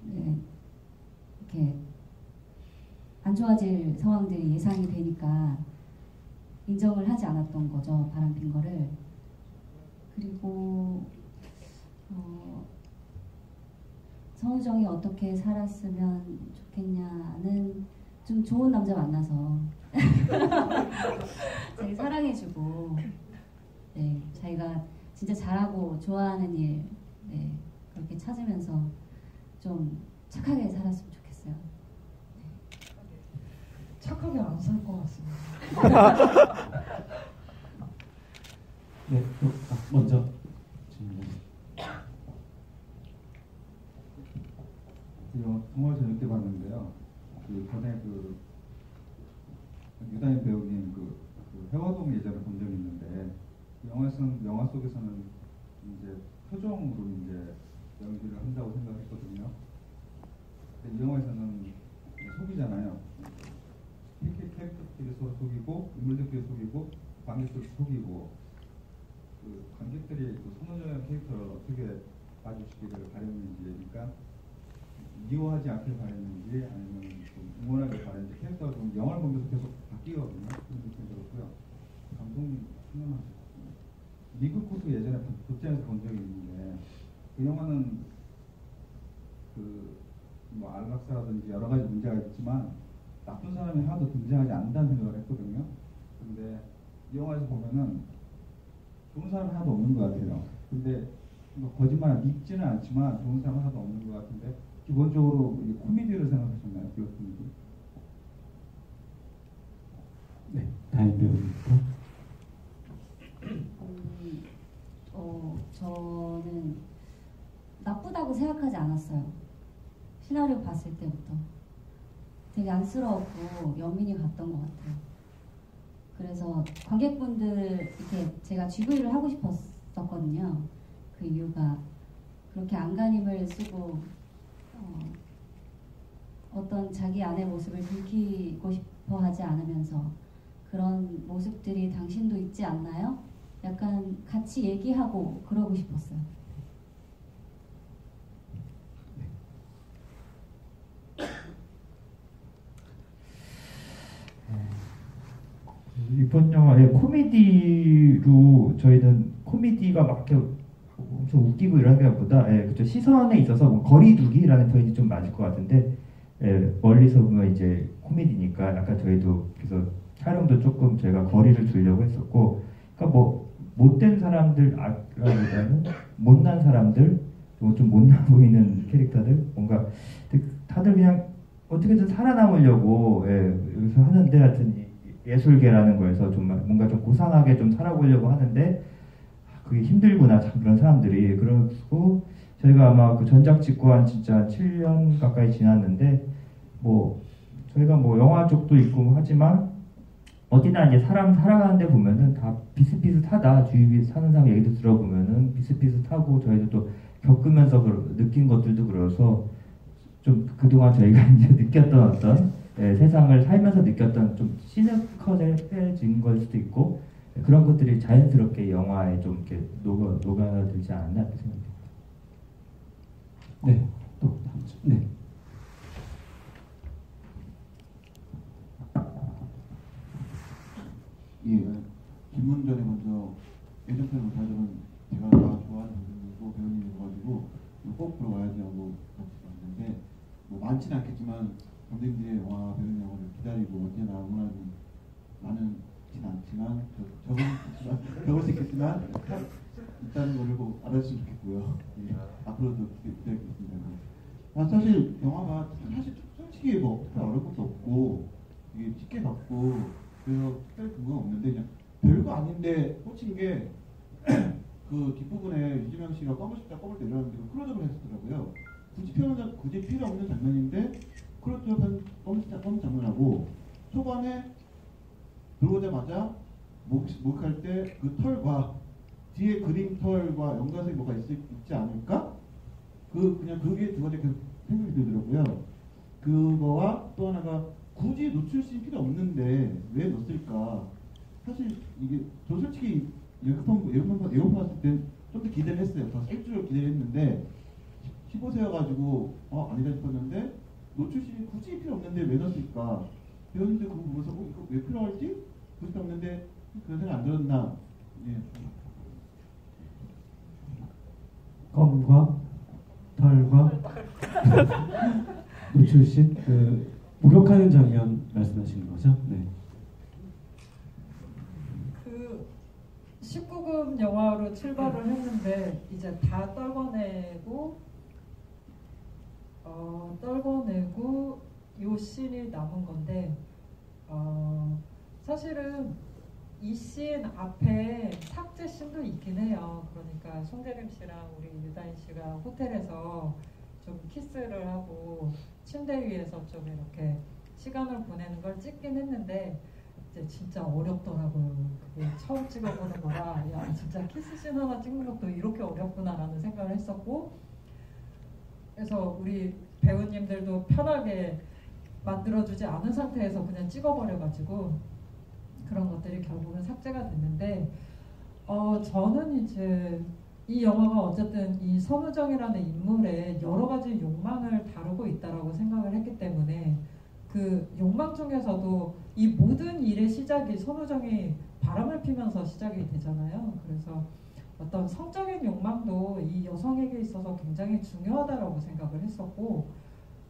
이렇게 안 좋아질 상황들이 예상이 되니까 인정을 하지 않았던 거죠. 바람핀 거를. 그리고 선우정이 어떻게 살았으면 좋겠냐는 좀 좋은 남자 만나서 자기 사랑해주고 자기가 진짜 잘하고 좋아하는 일 그렇게 찾으면서 좀 착하게 살았으면 좋겠어요. 착하게 안 살 것 같습니다. 네, 먼저 질문. 정말 재밌게 봤는데요. 전에 유다인 배우님 해화동 예전에 본 적이 있는데 영화 속에서는 이제 표정으로 이제 연기를 한다고 생각했거든요. 근데 이 영화에서는 속이잖아요. 캐릭터 감독들이 서로 속이고 인물들끼리 속이고 관객들도 속이고 그 관객들이 그 손호정의 캐릭터를 어떻게 봐주시기를 바랬는지, 그러니까 미워하지 않길 바랬는지 아니면 좀 응원하길 바랬는지, 캐릭터가 좀 영화를 보면서 계속 바뀌거든요. 그런 느낌이 들었고요. 감독님 생각나셨습니다. 미국 코스 예전에 극장에서 본 적이 있는데 그 영화는 그 뭐 안락사라든지 여러 가지 문제가 있지만 나쁜 사람이 하나도 등장하지 않는다는 생각을 했거든요. 근데 이 영화에서 보면은 좋은 사람이 하나도 없는 것 같아요. 근데 뭐 거짓말 믿지는 않지만 좋은 사람 하나도 없는 것 같은데, 기본적으로 코미디를 생각하셨나요? 기업 코미디? 네, 다인 배우님부터. 저는 나쁘다고 생각하지 않았어요. 시나리오 봤을 때부터 되게 안쓰러웠고 연민이 갔던 것 같아요. 그래서 관객분들 이렇게 제가 GV를 하고 싶었었거든요. 그 이유가 그렇게 안간힘을 쓰고 어떤 자기 안의 모습을 들키고 싶어 하지 않으면서 그런 모습들이 당신도 있지 않나요? 약간 같이 얘기하고 그러고 싶었어요. 이번 영화의 코미디로 저희는 코미디가 막 이렇게 엄청 웃기고 이런 게보다 그쵸, 시선에 있어서 뭐 거리두기라는 표현이 좀 맞을 것 같은데 멀리서 보면 이제 코미디니까 약간 저희도 그래서 촬영도 조금 저희가 거리를 두려고 했었고, 그러니까 뭐 못된 사람들보다는 못난 사람들, 좀 못나 보이는 캐릭터들, 뭔가 다들 그냥 어떻게든 살아남으려고 여기서 하는데, 하여튼 예술계라는 거에서 좀 뭔가 좀 고상하게 좀 살아보려고 하는데 그게 힘들구나, 참 그런 사람들이. 그리고 저희가 아마 그 전작 찍고 한 진짜 7년 가까이 지났는데 뭐 저희가 뭐 영화 쪽도 있고 하지만 어디나 이제 사람 살아가는 데 보면은 다 비슷비슷하다. 주위 사는 사람 얘기도 들어보면은 비슷비슷하고 저희도 또 겪으면서 느낀 것들도 그래서 좀 그동안 저희가 이제 느꼈던 어떤 세상을 살면서 느꼈던 좀 시니컬해진 걸 수도 있고 그런 것들이 자연스럽게 영화에 좀 이렇게 녹아들지 않았나 이렇게 생각합니다. 네, 또 다음 주. 네. 예, 김문전에 먼저 예전편을 보자면 제가 다 좋아하는 배우님이고 배우님이어가지고 꼭 보러 와야지 하고 같이 왔는데 뭐 많지는 않겠지만 감독님들의 영화 배우님 영화를 기다리고 언제나 응원하는 많은지는 않지만 적을 수 있겠지만 있다는 거를 꼭 알아주시면 좋겠고요. 예, 앞으로도 기다리겠습니다. 사실 영화가 사실 솔직히 뭐 어려울 것도 없고 이게 쉽게 봤고 그래서 특별히 그건 없는데 그냥 별거 아닌데 꽂힌 게 그 뒷부분에 유지명 씨가 껌을 씹다 껌을 내려놨는데 그 클로즈업을 했었더라고요. 굳이 필요 없는 장면인데 클로즈업한 껌 장면하고 초반에 들어오자마자 목욕할 때 그 털과 뒤에 그림 털과 연관성이 뭐가 있지 않을까? 그냥 그게 두 가지 계속 생각이 들더라고요. 그거와 또 하나가 굳이 노출씬 필요 없는데 왜 넣었을까? 사실 이게 저 솔직히 예고편 봤을 때 좀 더 기대를 했어요. 더 쓸 줄 기대를 했는데 15세여가지고 아니다 싶었는데 노출씬이 굳이 필요 없는데 왜 넣었을까? 배웠는데 그거 보면서 이거 왜 필요할지? 굳이 없는데 그런 생각 안 들었나? 예. 껌과 털과 노출신 목욕하는 장면 말씀하시는 거죠? 네. 그 19금 영화로 출발을 했는데 이제 다 떨궈내고 요 씬이 남은 건데 사실은 이 씬 앞에 삭제 씬도 있긴 해요. 그러니까 송대림 씨랑 우리 유다인 씨가 호텔에서 좀 키스를 하고 침대 위에서 좀 이렇게 시간을 보내는 걸 찍긴 했는데 이제 진짜 어렵더라고요. 그게 처음 찍어보는 거라 야 진짜 키스씬 하나 찍는 것도 이렇게 어렵구나라는 생각을 했었고, 그래서 우리 배우님들도 편하게 만들어주지 않은 상태에서 그냥 찍어버려가지고 그런 것들이 결국은 삭제가 됐는데 저는 이제 이 영화가 어쨌든 이 선우정이라는 인물의 여러 가지 욕망을 다루고 있다라고 생각을 했기 때문에 그 욕망 중에서도 이 모든 일의 시작이 선우정이 바람을 피면서 시작이 되잖아요. 그래서 어떤 성적인 욕망도 이 여성에게 있어서 굉장히 중요하다라고 생각을 했었고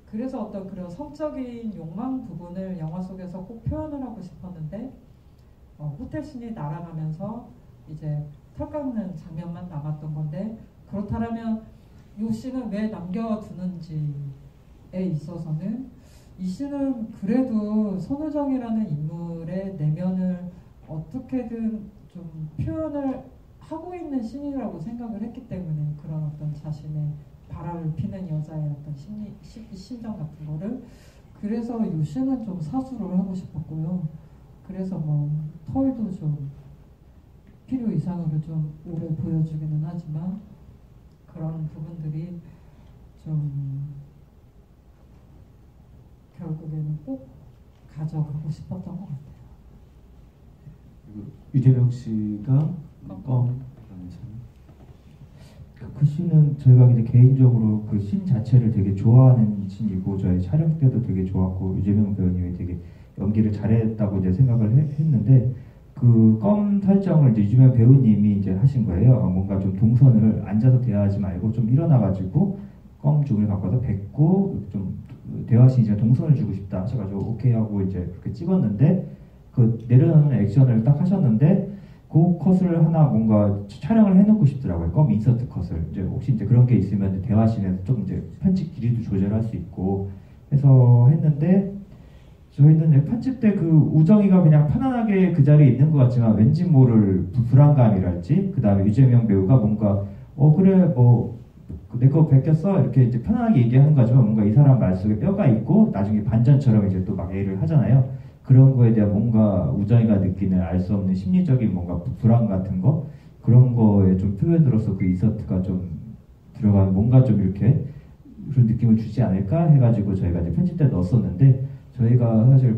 그래서 어떤 그런 성적인 욕망 부분을 영화 속에서 꼭 표현을 하고 싶었는데 호텔신이 날아가면서 이제 털 깎는 장면만 남았던 건데 그렇다면 이 씬은 왜 남겨두는지에 있어서는 이 씬은 그래도 선우정이라는 인물의 내면을 어떻게든 좀 표현을 하고 있는 씬이라고 생각을 했기 때문에 그런 어떤 자신의 바람을 피는 여자의 어떤 심정 같은 거를 그래서 이 씬은 좀 사수를 하고 싶었고요. 그래서 뭐 털도 좀 필요 이상으로 좀 오래 보여주기는 하지만 그런 부분들이 좀 결국에는 꼭 가져가고 싶었던 것 같아요. 그리고 유재명 씨가 껌 그 씬은 저희가 이제 개인적으로 그 씬 자체를 되게 좋아하는 씬이고 저희 촬영 때도 되게 좋았고 유재명 배우님이 되게 연기를 잘했다고 이제 생각을 했는데 그 껌 설정을 이제 유재명 배우님이 이제 하신 거예요. 뭔가 좀 동선을 앉아서 대화하지 말고 좀 일어나가지고 껌 종을 갖고서 뱉고 좀 대화씬 이제 동선을 주고 싶다 하셔가지고 오케이 하고 이제 그렇게 찍었는데 그 내려놓는 액션을 딱 하셨는데 그 컷을 하나 뭔가 촬영을 해놓고 싶더라고요. 껌 인서트 컷을 이제 혹시 이제 그런 게 있으면 대화씬에서 좀 이제 편집 길이도 조절할 수 있고 해서 했는데 저희는 편집 때 그 우정이가 그냥 편안하게 그 자리에 있는 것 같지만 왠지 모를 불안감이랄지 그 다음에 유재명 배우가 뭔가 그래 뭐 내 거 베꼈어 이렇게 이제 편안하게 얘기하는 거지만 뭔가 이 사람 말 속에 뼈가 있고 나중에 반전처럼 이제 또 막 얘기를 하잖아요. 그런 거에 대한 뭔가 우정이가 느끼는 알 수 없는 심리적인 뭔가 불안 같은 거 그런 거에 좀 표현으로서 그 인서트가 좀 들어가면 뭔가 좀 이렇게 그런 느낌을 주지 않을까 해가지고 저희가 이제 편집 때 넣었었는데 저희가 사실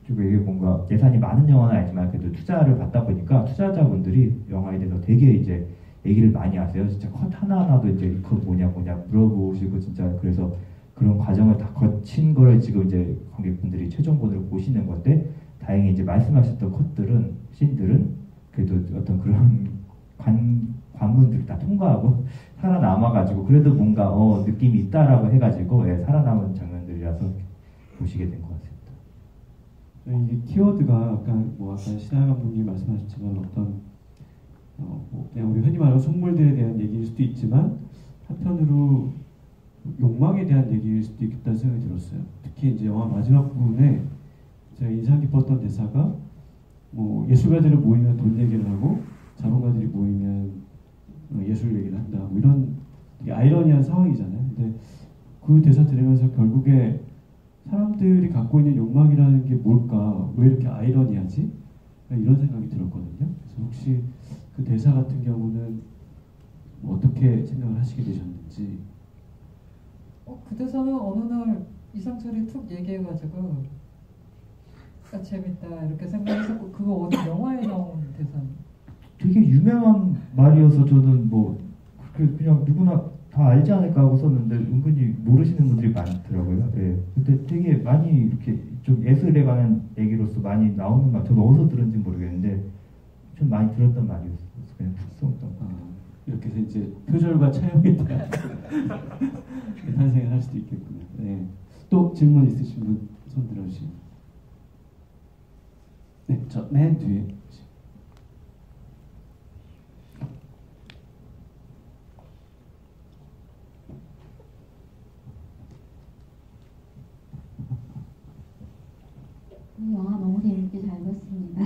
이게 뭔가 예산이 많은 영화는 아니지만 그래도 투자를 받다 보니까 투자자분들이 영화에 대해서 되게 이제 얘기를 많이 하세요. 진짜 컷 하나하나도 이제 그거 뭐냐 물어보시고 진짜 그래서 그런 과정을 다 거친 거를 지금 이제 관객분들이 최종본으로 보시는 건데 다행히 이제 말씀하셨던 컷들은 씬들은 그래도 어떤 그런 관문들을 다 통과하고 살아남아가지고 그래도 뭔가 느낌이 있다라고 해가지고 살아남은 장면들이라서 보시게 된 것 같습니다. 이게 키워드가 아까 신하 감독님이 말씀하셨지만 어떤 그냥 우리 흔히 말하는 속물들에 대한 얘기일 수도 있지만 한편으로 욕망에 대한 얘기일 수도 있겠다는 생각이 들었어요. 특히 이제 영화 마지막 부분에 제가 인상 깊었던 대사가 뭐 예술가들이 모이면 돈 얘기를 하고 자본가들이 모이면 예술 얘기를 한다. 뭐 이런 되게 아이러니한 상황이잖아요. 근데 그 대사 들으면서 결국에 사람들이 갖고 있는 욕망이라는 게 뭘까? 왜 이렇게 아이러니하지? 이런 생각이 들었거든요. 그래서 혹시 그 대사 같은 경우는 뭐 어떻게 생각을 하시게 되셨는지. 그 대사는 어느 날 이상철이 툭 얘기해가지고 재밌다 이렇게 생각했었고 그거 어디 영화에 나온 대사는? 되게 유명한 말이어서 저는 뭐 그냥 누구나 다 알지 않을까 하고 썼는데 은근히 모르시는 분들이 많더라고요. 예. 근데 되게 많이 이렇게 좀 예술에 관한 얘기로서 많이 나오는 말, 저도 어디서 들은지 모르겠는데 좀 많이 들었던 말이었어요. 그냥 푹 썼던 거. 이렇게 해서 이제 표절과 차용에 대한 탄생을 할 수도 있겠군요. 네. 또 질문 있으신 분 손 들어주시면. 네, 저 맨 뒤에. 영화 너무 재밌게 잘 봤습니다.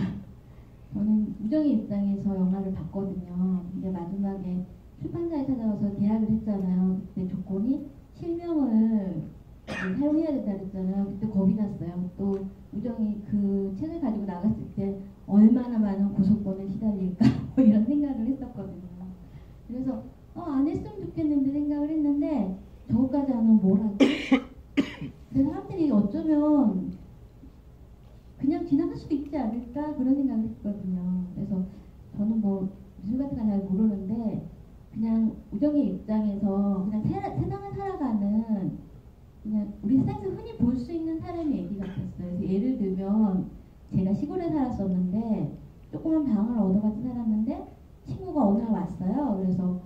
저는 우정의 입장에서 영화를 봤거든요. 근데 마지막에 출판사에 찾아가서 계약을 했잖아요. 그때 조건이 실명을 사용해야 된다 그랬잖아요. 그때 겁이 났어요. 또 우정이 그 책을 가지고 나갔을 때 얼마나 많은 고소권을 시달릴까 뭐 이런 생각을 했었거든요. 그래서 안 했으면 좋겠는데 생각을 했는데 저것까지 하면 뭘 하지? 근데 사람들이 어쩌면 수도 있지 않을까 그런 생각을 했거든요. 그래서 저는 뭐 미술 같은 거 잘 모르는데 그냥 우정의 입장에서 그냥 세상을 살아가는 그냥 우리 세상에서 흔히 볼 수 있는 사람의 얘기 같았어요. 그래서 예를 들면 제가 시골에 살았었는데 조그만 방을 얻어가지고 살았는데 친구가 어느 날 왔어요. 그래서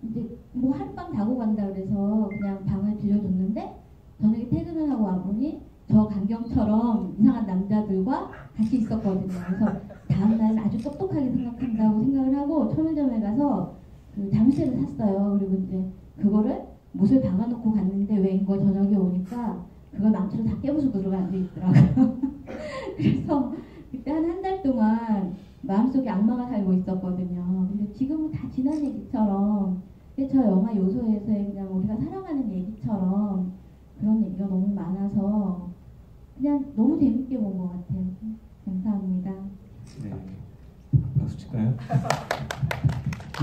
이제 뭐 하룻밤 자고 간다 그래서 그냥 방을 빌려줬는데 저녁에 퇴근을 하고 와보니 저 강경처럼 이상한 남자들과 같이 있었거든요. 그래서 다음날은 아주 똑똑하게 생각한다고 생각을 하고 천일점에 가서 그 잠실을 샀어요. 그리고 이제 그거를 못을 박아놓고 갔는데 웬걸 저녁에 오니까 그걸 망치로 다 깨부수고 들어가 앉아있더라고요. 그래서 그때 한 달 동안 마음속에 악마가 살고 있었거든요. 근데 지금은 다 지난 얘기처럼 근데 저 영화 요소에서의 그냥 우리가 살아가는 얘기처럼 그런 얘기가 너무 많아서 그냥 너무 재밌게 본 것 같아요. 감사합니다. 네. 박수 칠까요?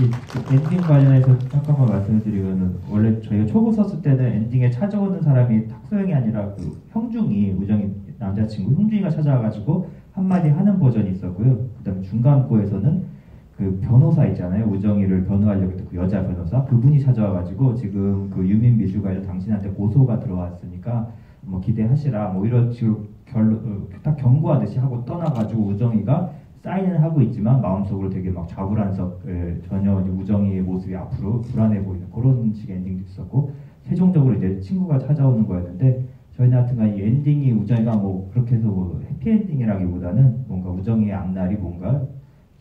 이 엔딩 관련해서 잠깐만 말씀을 드리면은 원래 저희가 초보 썼을 때는 엔딩에 찾아오는 사람이 탁소영이 아니라 그 형중이 우정이 남자친구 형중이가 찾아와가지고 한마디 하는 버전이 있었고요. 그다음에 중간 거에서는 그 변호사 있잖아요. 우정이를 변호하려고 했던 그 여자 변호사 그분이 찾아와가지고 지금 그 유민 미술관에서 당신한테 고소가 들어왔으니까 뭐 기대하시라 뭐 이런 식으로 딱 경고하듯이 하고 떠나가지고 우정이가 사인을 하고 있지만 마음속으로 되게 막 좌불안석 전혀 이제 우정이의 모습이 앞으로 불안해 보이는 그런 식의 엔딩도 있었고 최종적으로 이제 친구가 찾아오는 거였는데 저희는 하여튼간 이 엔딩이 우정이가 뭐 그렇게 해서 뭐 해피엔딩이라기보다는 뭔가 우정이의 앞날이 뭔가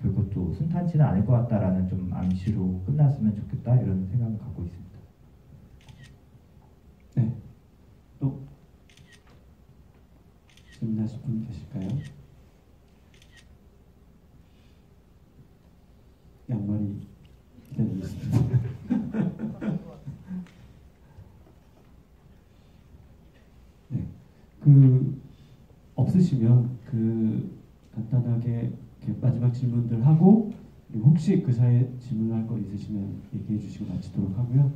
결국 또 순탄치는 않을 것 같다라는 좀 암시로 끝났으면 좋겠다 이런 생각을 갖고 있습니다. 네. 또 질문하실 분 계실까요? 양말이 기다리고 있습니다. 네. 없으시면 간단하게 이렇게 마지막 질문들 하고 그리고 혹시 그 사이에 질문할 거 있으시면 얘기해 주시고 마치도록 하고요.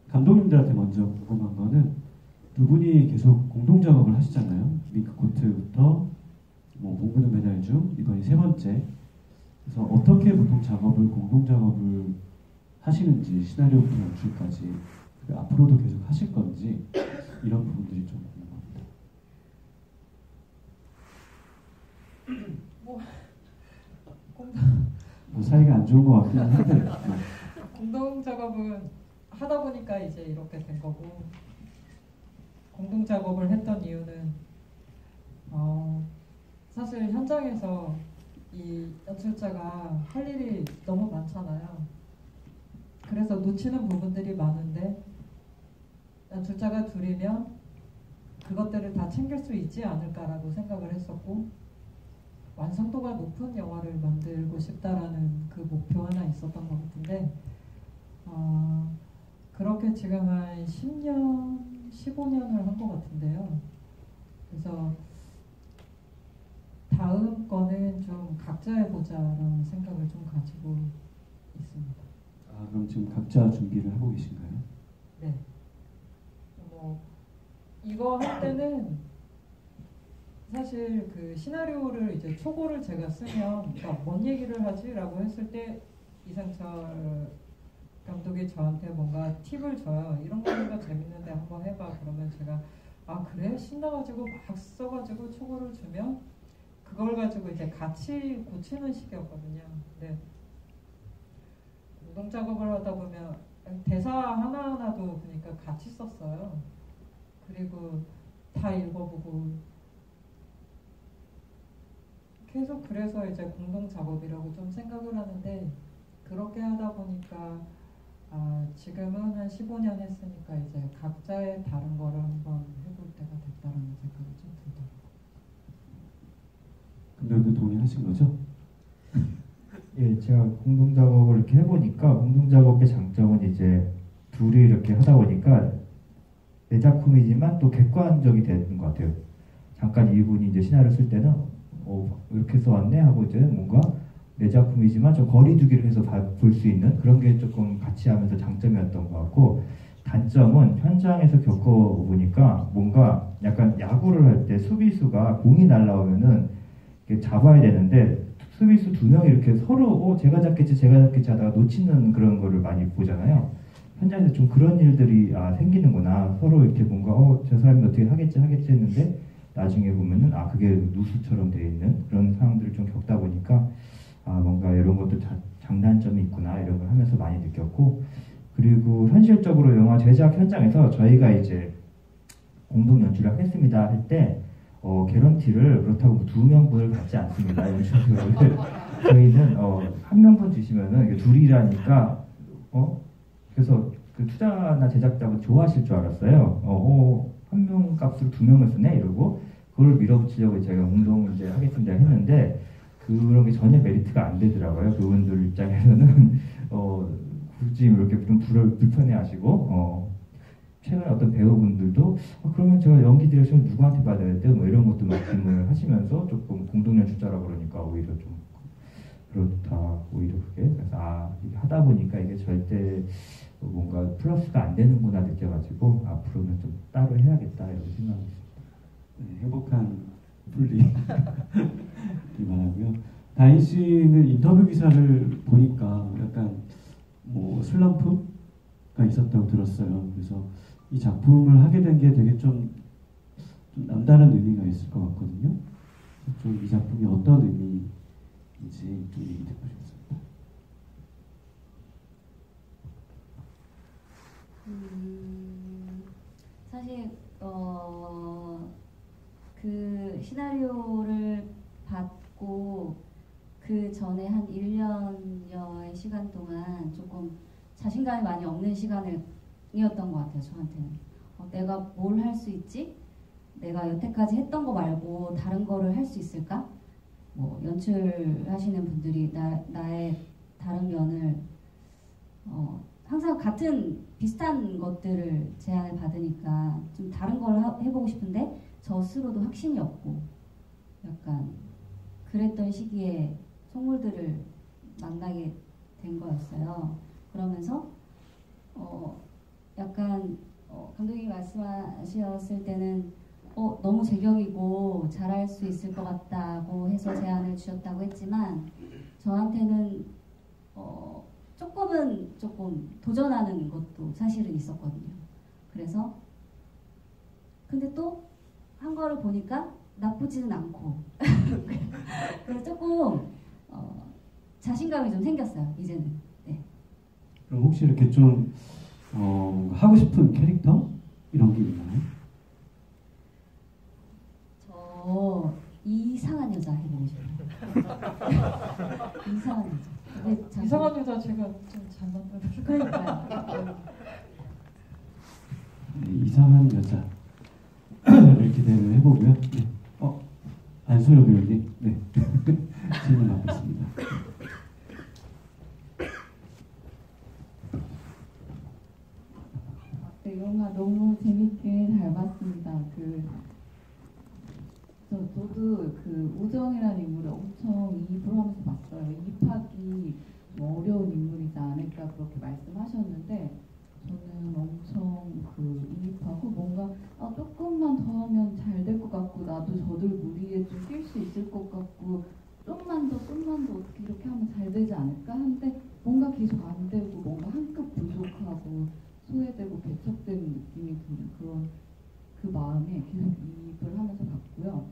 감독님들한테 먼저 궁금한 거는 두 분이 계속 공동 작업을 하시잖아요. 밍크코트부터 뭐 봉구는 매달 중 이번이 3번째. 그래서 어떻게 보통 공동 작업을 하시는지 시나리오부터 연출까지 앞으로도 계속 하실 건지 이런 부분들이 좀 궁금합니다. 뭐 사이가 안 좋은 것 같긴 한데 공동 작업은 하다 보니까 이제 이렇게 된 거고 공동 작업을 했던 이유는 사실 현장에서 이 연출자가 할 일이 너무 많잖아요. 그래서 놓치는 부분들이 많은데 연출자가 둘이면 그것들을 다 챙길 수 있지 않을까라고 생각을 했었고 완성도가 높은 영화를 만들고 싶다라는 그 목표 하나 있었던 것 같은데 그렇게 지금 한 10년, 15년을 한 것 같은데요. 그래서 다음 거는 좀 각자 해보자라는 생각을 좀 가지고 있습니다. 그럼 지금 각자 준비를 하고 계신가요? 네. 이거 할 때는 사실 그 시나리오를 이제 초고를 제가 쓰면 뭔 얘기를 하지라고 했을 때 이상철 감독이 저한테 뭔가 팁을 줘요. 이런 거니까 재밌는데 한번 해봐. 그러면 제가 그래? 신나가지고 막 써가지고 초고를 주면 그걸 가지고 이제 같이 고치는 식이었거든요. 근데 공동 작업을 하다 보면 대사 하나하나도 그러니까 같이 썼어요. 그리고 다 읽어보고 계속 그래서 이제 공동 작업이라고 좀 생각을 하는데 그렇게 하다 보니까 지금은 한 15년 했으니까 이제 각자의 다른 거를 한번 해볼 때가 됐다라는 생각이 좀 들더라고요. 감독님도 동의하신 거죠? 예, 제가 공동 작업을 이렇게 해보니까 공동 작업의 장점은 이제 둘이 이렇게 하다 보니까 내 작품이지만 또 객관적이 되는 것 같아요. 잠깐 이분이 이제 시나리오 쓸 때는 이렇게 써왔네 하고 이제 뭔가 내 작품이지만 좀 거리두기를 해서 볼 수 있는 그런 게 조금 같이 하면서 장점이었던 것 같고 단점은 현장에서 겪어보니까 뭔가 약간 야구를 할 때 수비수가 공이 날라오면은 이렇게 잡아야 되는데 수비수 두 명이 이렇게 서로 제가 잡겠지 하다가 놓치는 그런 거를 많이 보잖아요. 현장에서 좀 그런 일들이 생기는구나. 서로 이렇게 뭔가 저 사람이 어떻게 하겠지 했는데 나중에 보면은 그게 누수처럼 되어 있는 그런 상황들을 좀 겪다 보니까 뭔가 이런 것도 장단점이 있구나 이런 걸 하면서 많이 느꼈고, 그리고 현실적으로 영화 제작 현장에서 저희가 이제 공동 연출을 하겠습니다 할 때 개런티를 그렇다고 2명분을 받지 않습니다. 연출료를 저희는 한 명분 주시면은 이게 둘이라니까 그래서 그 투자나 제작자가 좋아하실 줄 알았어요. 한 명 값을 2명을 쓰네 이러고 그걸 밀어붙이려고 제가 공동 이제 하겠습니다 했는데 그런 게 전혀 메리트가 안 되더라고요. 그분들 입장에서는 굳이 이렇게 좀 불편해하시고 최근에 어떤 배우분들도 그러면 제가 연기 디렉션을 누구한테 받아야 돼? 뭐 이런 것도 막 질문을 하시면서 조금 공동연출자라고 그러니까 오히려 좀 그렇다 오히려 그게 그래서 이게 하다 보니까 이게 절대 뭔가 플러스가 안 되는구나 느껴가지고 앞으로는 좀 따로 해야겠다 이렇게 생각하고 있습니다. 네, 행복한 분리 말하고요. 다인 씨는 인터뷰 기사를 보니까 약간 슬럼프가 있었다고 들었어요. 그래서 이 작품을 하게 된 게 되게 좀 남다른 의미가 있을 것 같거든요. 좀 이 작품이 어떤 의미인지 좀 얘기 듣고 싶습니다. 사실 그 시나리오를 받고 그 전에 한 1년여의 시간 동안 조금 자신감이 많이 없는 시간이었던 것 같아요. 저한테는 내가 뭘 할 수 있지? 내가 여태까지 했던 거 말고 다른 거를 할 수 있을까? 연출하시는 분들이 나의 다른 면을 항상 비슷한 것들을 제안을 받으니까 좀 다른 걸 해보고 싶은데 저 스스로도 확신이 없고 약간 그랬던 시기에 속물들을 만나게 된 거였어요. 그러면서 약간 감독님이 말씀하셨을 때는 너무 제격이고 잘할 수 있을 것 같다고 해서 제안을 주셨다고 했지만 저한테는 조금 도전하는 것도 사실은 있었거든요. 그래서 근데 또 한 거를 보니까 나쁘지는 않고 그래서 조금 자신감이 좀 생겼어요. 이제는. 네. 그럼 혹시 이렇게 좀 하고 싶은 캐릭터 이런 게 있나요? 저 이상한 여자 해보고 싶어요. 이상한 여자. 이상한 여자 제가 좀 잘 만나서 그러니까요. 네, 이상한 여자 를 기대를 해보고요. 네. 안소영 배우님, 네. 질문 받겠습니다. 네, 영화 너무 재밌게 잘 봤습니다. 저도 그 우정이라는 인물을 엄청 이입을 하면서 봤어요. 이입하기 어려운 인물이지 않을까 그렇게 말씀하셨는데 저는 엄청 이입하고 뭔가 조금만 더 하면 잘 될 것 같고 나도 저들 무리에 좀 뛸 수 있을 것 같고 좀만 더 어떻게 이렇게 하면 잘 되지 않을까 하는데 뭔가 계속 안 되고 뭔가 한 끗 부족하고 소외되고 배척되는 느낌이 드는 그런 그 마음에 계속 이입을 하면서 봤고요.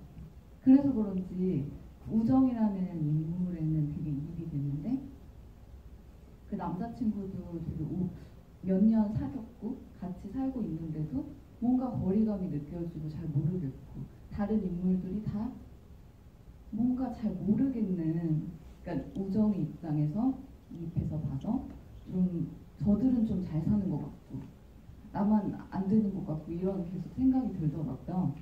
그래서 그런지 우정이라는 인물에는 되게 이입이 됐는데 그 남자친구도 되게 몇 년 사귀었고 같이 살고 있는데도 뭔가 거리감이 느껴지고 잘 모르겠고 다른 인물들이 다 뭔가 잘 모르겠는 그러니까 우정의 입장에서 이입해서 봐서 좀 저들은 좀 잘 사는 것 같고 나만 안 되는 것 같고 이런 계속 생각이 들더라고요.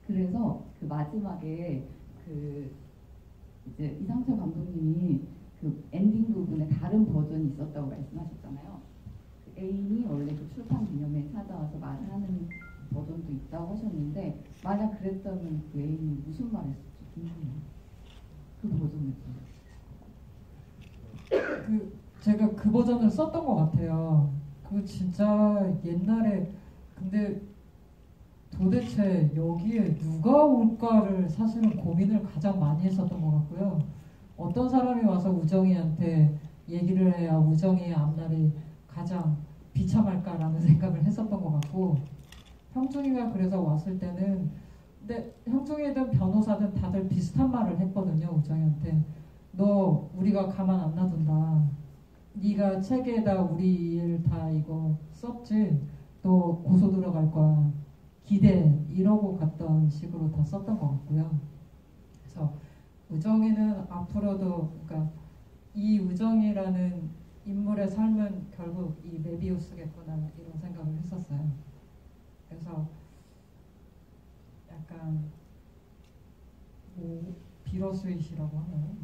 그래서 그 마지막에 이제 이상철 감독님이 그 엔딩 부분에 다른 버전이 있었다고 말씀하셨잖아요. 그 애인이 원래 그 출판 기념회에 찾아와서 말을 하는 버전도 있다고 하셨는데 만약 그랬다면 그 애인이 무슨 말 했을지 궁금해요. 그 버전을 제가 그 버전을 썼던 것 같아요. 그 진짜 옛날에 근데 도대체 여기에 누가 올까를 사실은 고민을 가장 많이 했었던 것 같고요. 어떤 사람이 와서 우정이한테 얘기를 해야 우정이의 앞날이 가장 비참할까라는 생각을 했었던 것 같고, 형중이가 그래서 왔을 때는 근데 형중이든 변호사든 다들 비슷한 말을 했거든요. 우정이한테 너 우리가 가만 안 놔둔다. 네가 책에다 우리 일 다 이거 썼지? 너 고소 들어갈 거야. 기대 이러고 갔던 식으로 다 썼던 것 같고요. 그래서 우정이는 앞으로도 그러니까 이 우정이라는 인물의 삶은 결국 이 메비우스겠구나 이런 생각을 했었어요. 그래서 약간 뭐 비러스윗이라고 하나요?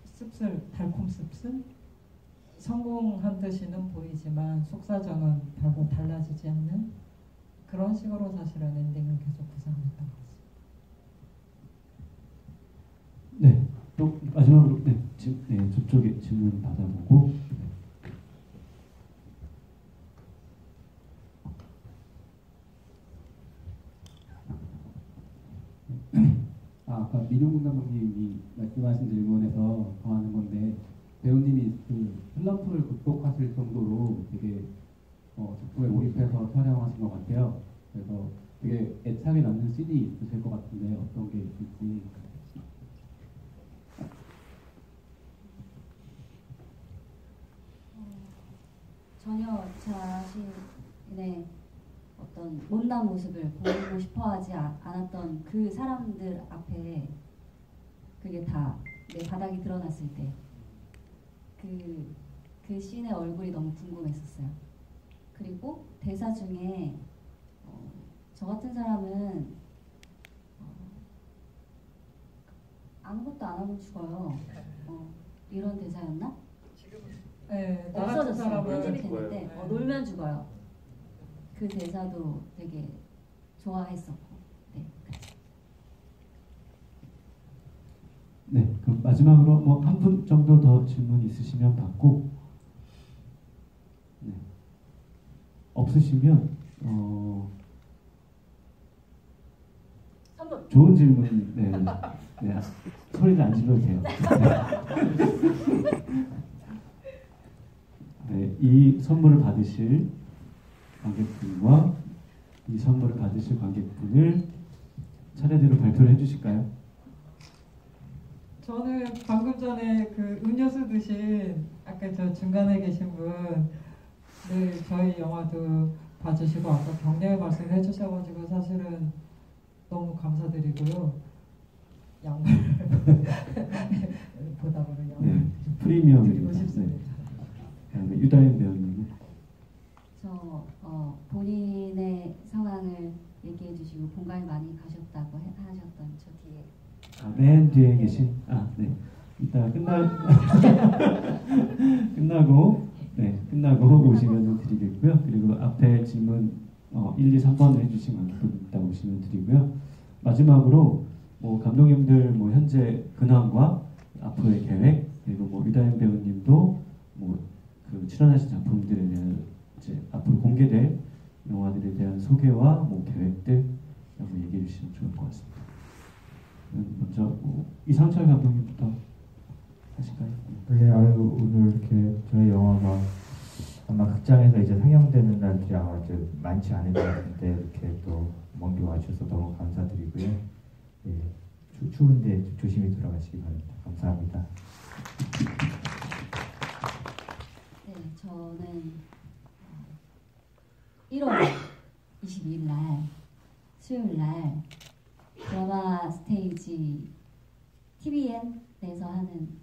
씁쓸 달콤 씁쓸? 성공한 듯이는 보이지만 속사정은 별로 달라지지 않는 그런 식으로 사실은 엔딩을 계속 구상했던 것 같습니다. 네, 또 마지막으로 네, 저쪽에 질문 받아보고. 아까 민용군 감독님이 말씀하신 질문에서 더하는 건데, 배우님이 그 슬럼프를 극복하실 정도로 되게 작품에 몰입해서 촬영하신 것 같아요. 그래서 되게 애착이 남는 씬이 있으실 것 같은데 어떤 게 있을지. 전혀 자신의 어떤 못난 모습을 보이고 싶어하지 않았던 그 사람들 앞에 그게 다 내 바닥이 드러났을 때 그 씬의 얼굴이 너무 궁금했었어요. 그리고 대사 중에 저 같은 사람은 아무것도 안 하면 죽어요. 이런 대사였나? 네, 나 같은 없어졌어요. 사람은 편집이 됐는데 네. 놀면 죽어요. 그 대사도 되게 좋아했었고. 네. 네, 그럼 마지막으로 뭐 한 분 정도 더 질문 있으시면 받고, 네. 없으시면 선물. 좋은 질문, 네, 네, 소리를 안 질러도 돼요. 네, 이 선물을 받으실 관객분과 이 선물을 받으실 관객분을 차례대로 발표를 해주실까요? 저는 방금 전에 그 음료수 드신 아까 저 중간에 계신 분, 네, 저희 영화도 봐주시고 아까 격려의 말씀 해주셔가지고 사실은 너무 감사드리고요. 양말 보답으로 양말 네, 프리미엄 드리고 싶습니다. 네, 유다현 배우님. 저 본인의 상황을 얘기해 주시고 공감이 많이 가셨다고 하셨던 저 뒤에 맨 뒤에 계신 네, 이따 끝나고 오시면 드리겠고요. 그리고 앞에 질문 1, 2, 3번을 해주신 관객분 이따 오시면 드리고요. 마지막으로 뭐 감독님들 뭐 현재 근황과 앞으로의 계획, 그리고 뭐 유다현 배우님도 뭐 그 출연하신 작품들에 대한 이제 앞으로 공개될 영화들에 대한 소개와 뭐 계획들 한번 얘기해 주시면 좋을 것 같습니다. 먼저 뭐 이상철 감독님부터 하실까요? 네, 오늘 이렇게 저희 영화가 아마 극장에서 이제 상영되는 날들이 아마 이제 많지 않을 것 같은데 이렇게 또 먼 길 와주셔서 너무 감사드리고요. 예, 추운데 조심히 돌아가시기 바랍니다. 감사합니다. 네, 저는 1월 22일 날 수요일 날 드라마 스테이지 TVN에서 하는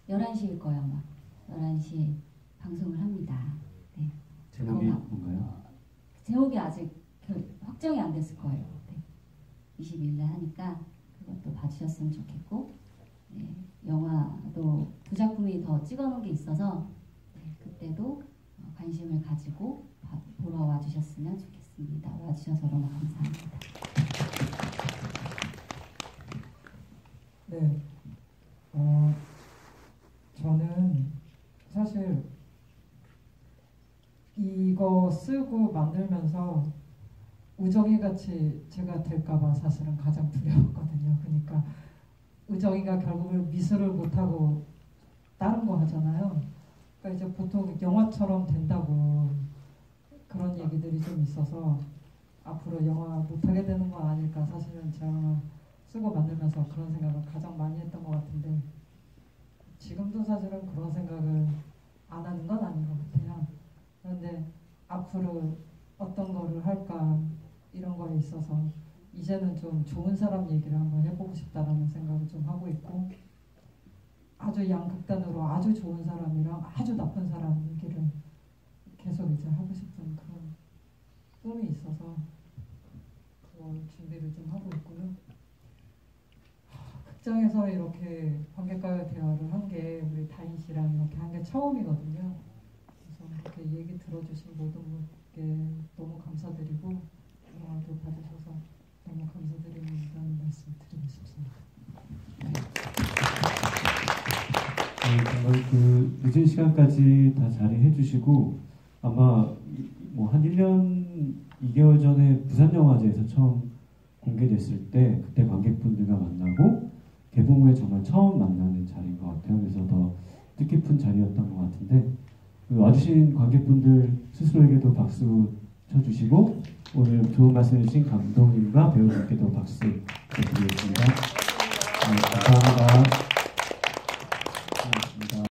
11시일 거예요 아마 11시에 방송을 합니다. 네. 제목이 뭔가요? 제목이 아직 확정이 안 됐을 거예요. 네. 22일 날 하니까 그것도 봐주셨으면 좋겠고, 네. 영화도 두 작품이 더 찍어놓은 게 있어서 네. 그때도 관심을 가지고 보러 와주셨으면 좋겠습니다. 와주셔서 너무 감사합니다. 네, 저는 사실 이거 쓰고 만들면서 우정이 같이 제가 될까봐 사실은 가장 두려웠거든요. 그러니까 우정이가 결국은 미술을 못하고 다른 거 하잖아요. 그러니까 이제 보통 영화처럼 된다고 그런 얘기들이 좀 있어서 앞으로 영화 못하게 되는 거 아닐까, 사실은 제가 쓰고 만들면서 그런 생각을 가장 많이 했던 것 같은데, 지금도 사실은 그런 생각을 안 하는 건 아닌 것 같아요. 그런데 앞으로 어떤 거를 할까 이런 거에 있어서 이제는 좀 좋은 사람 얘기를 한번 해보고 싶다라는 생각을 좀 하고 있고, 아주 양극단으로 아주 좋은 사람이랑 아주 나쁜 사람 얘기를 계속 이제 하고 싶은 그런 꿈이 있어서 그걸 준비를 좀 하고 있고요. 극장에서 이렇게 관객과의 대화를 한 게 우리 다인 씨랑 이렇게 한 게 처음이거든요. 그래서 이렇게 얘기 들어주신 모든 분께 너무 감사드리고, 영화도 봐주셔서 너무 감사드린다는 말씀 드리고 싶습니다. 정말 그 늦은 시간까지 다 자리해 주시고, 아마 뭐 한 1년 2개월 전에 부산영화제에서 처음 공개됐을 때 그때 관객분들과 만나고 개봉 후에 정말 처음 만나는 자리인 것 같아요. 그래서 더 뜻깊은 자리였던 것 같은데, 그 와주신 관객분들 스스로에게도 박수 쳐주시고, 오늘 좋은 말씀 해주신 감독님과 배우님께도 박수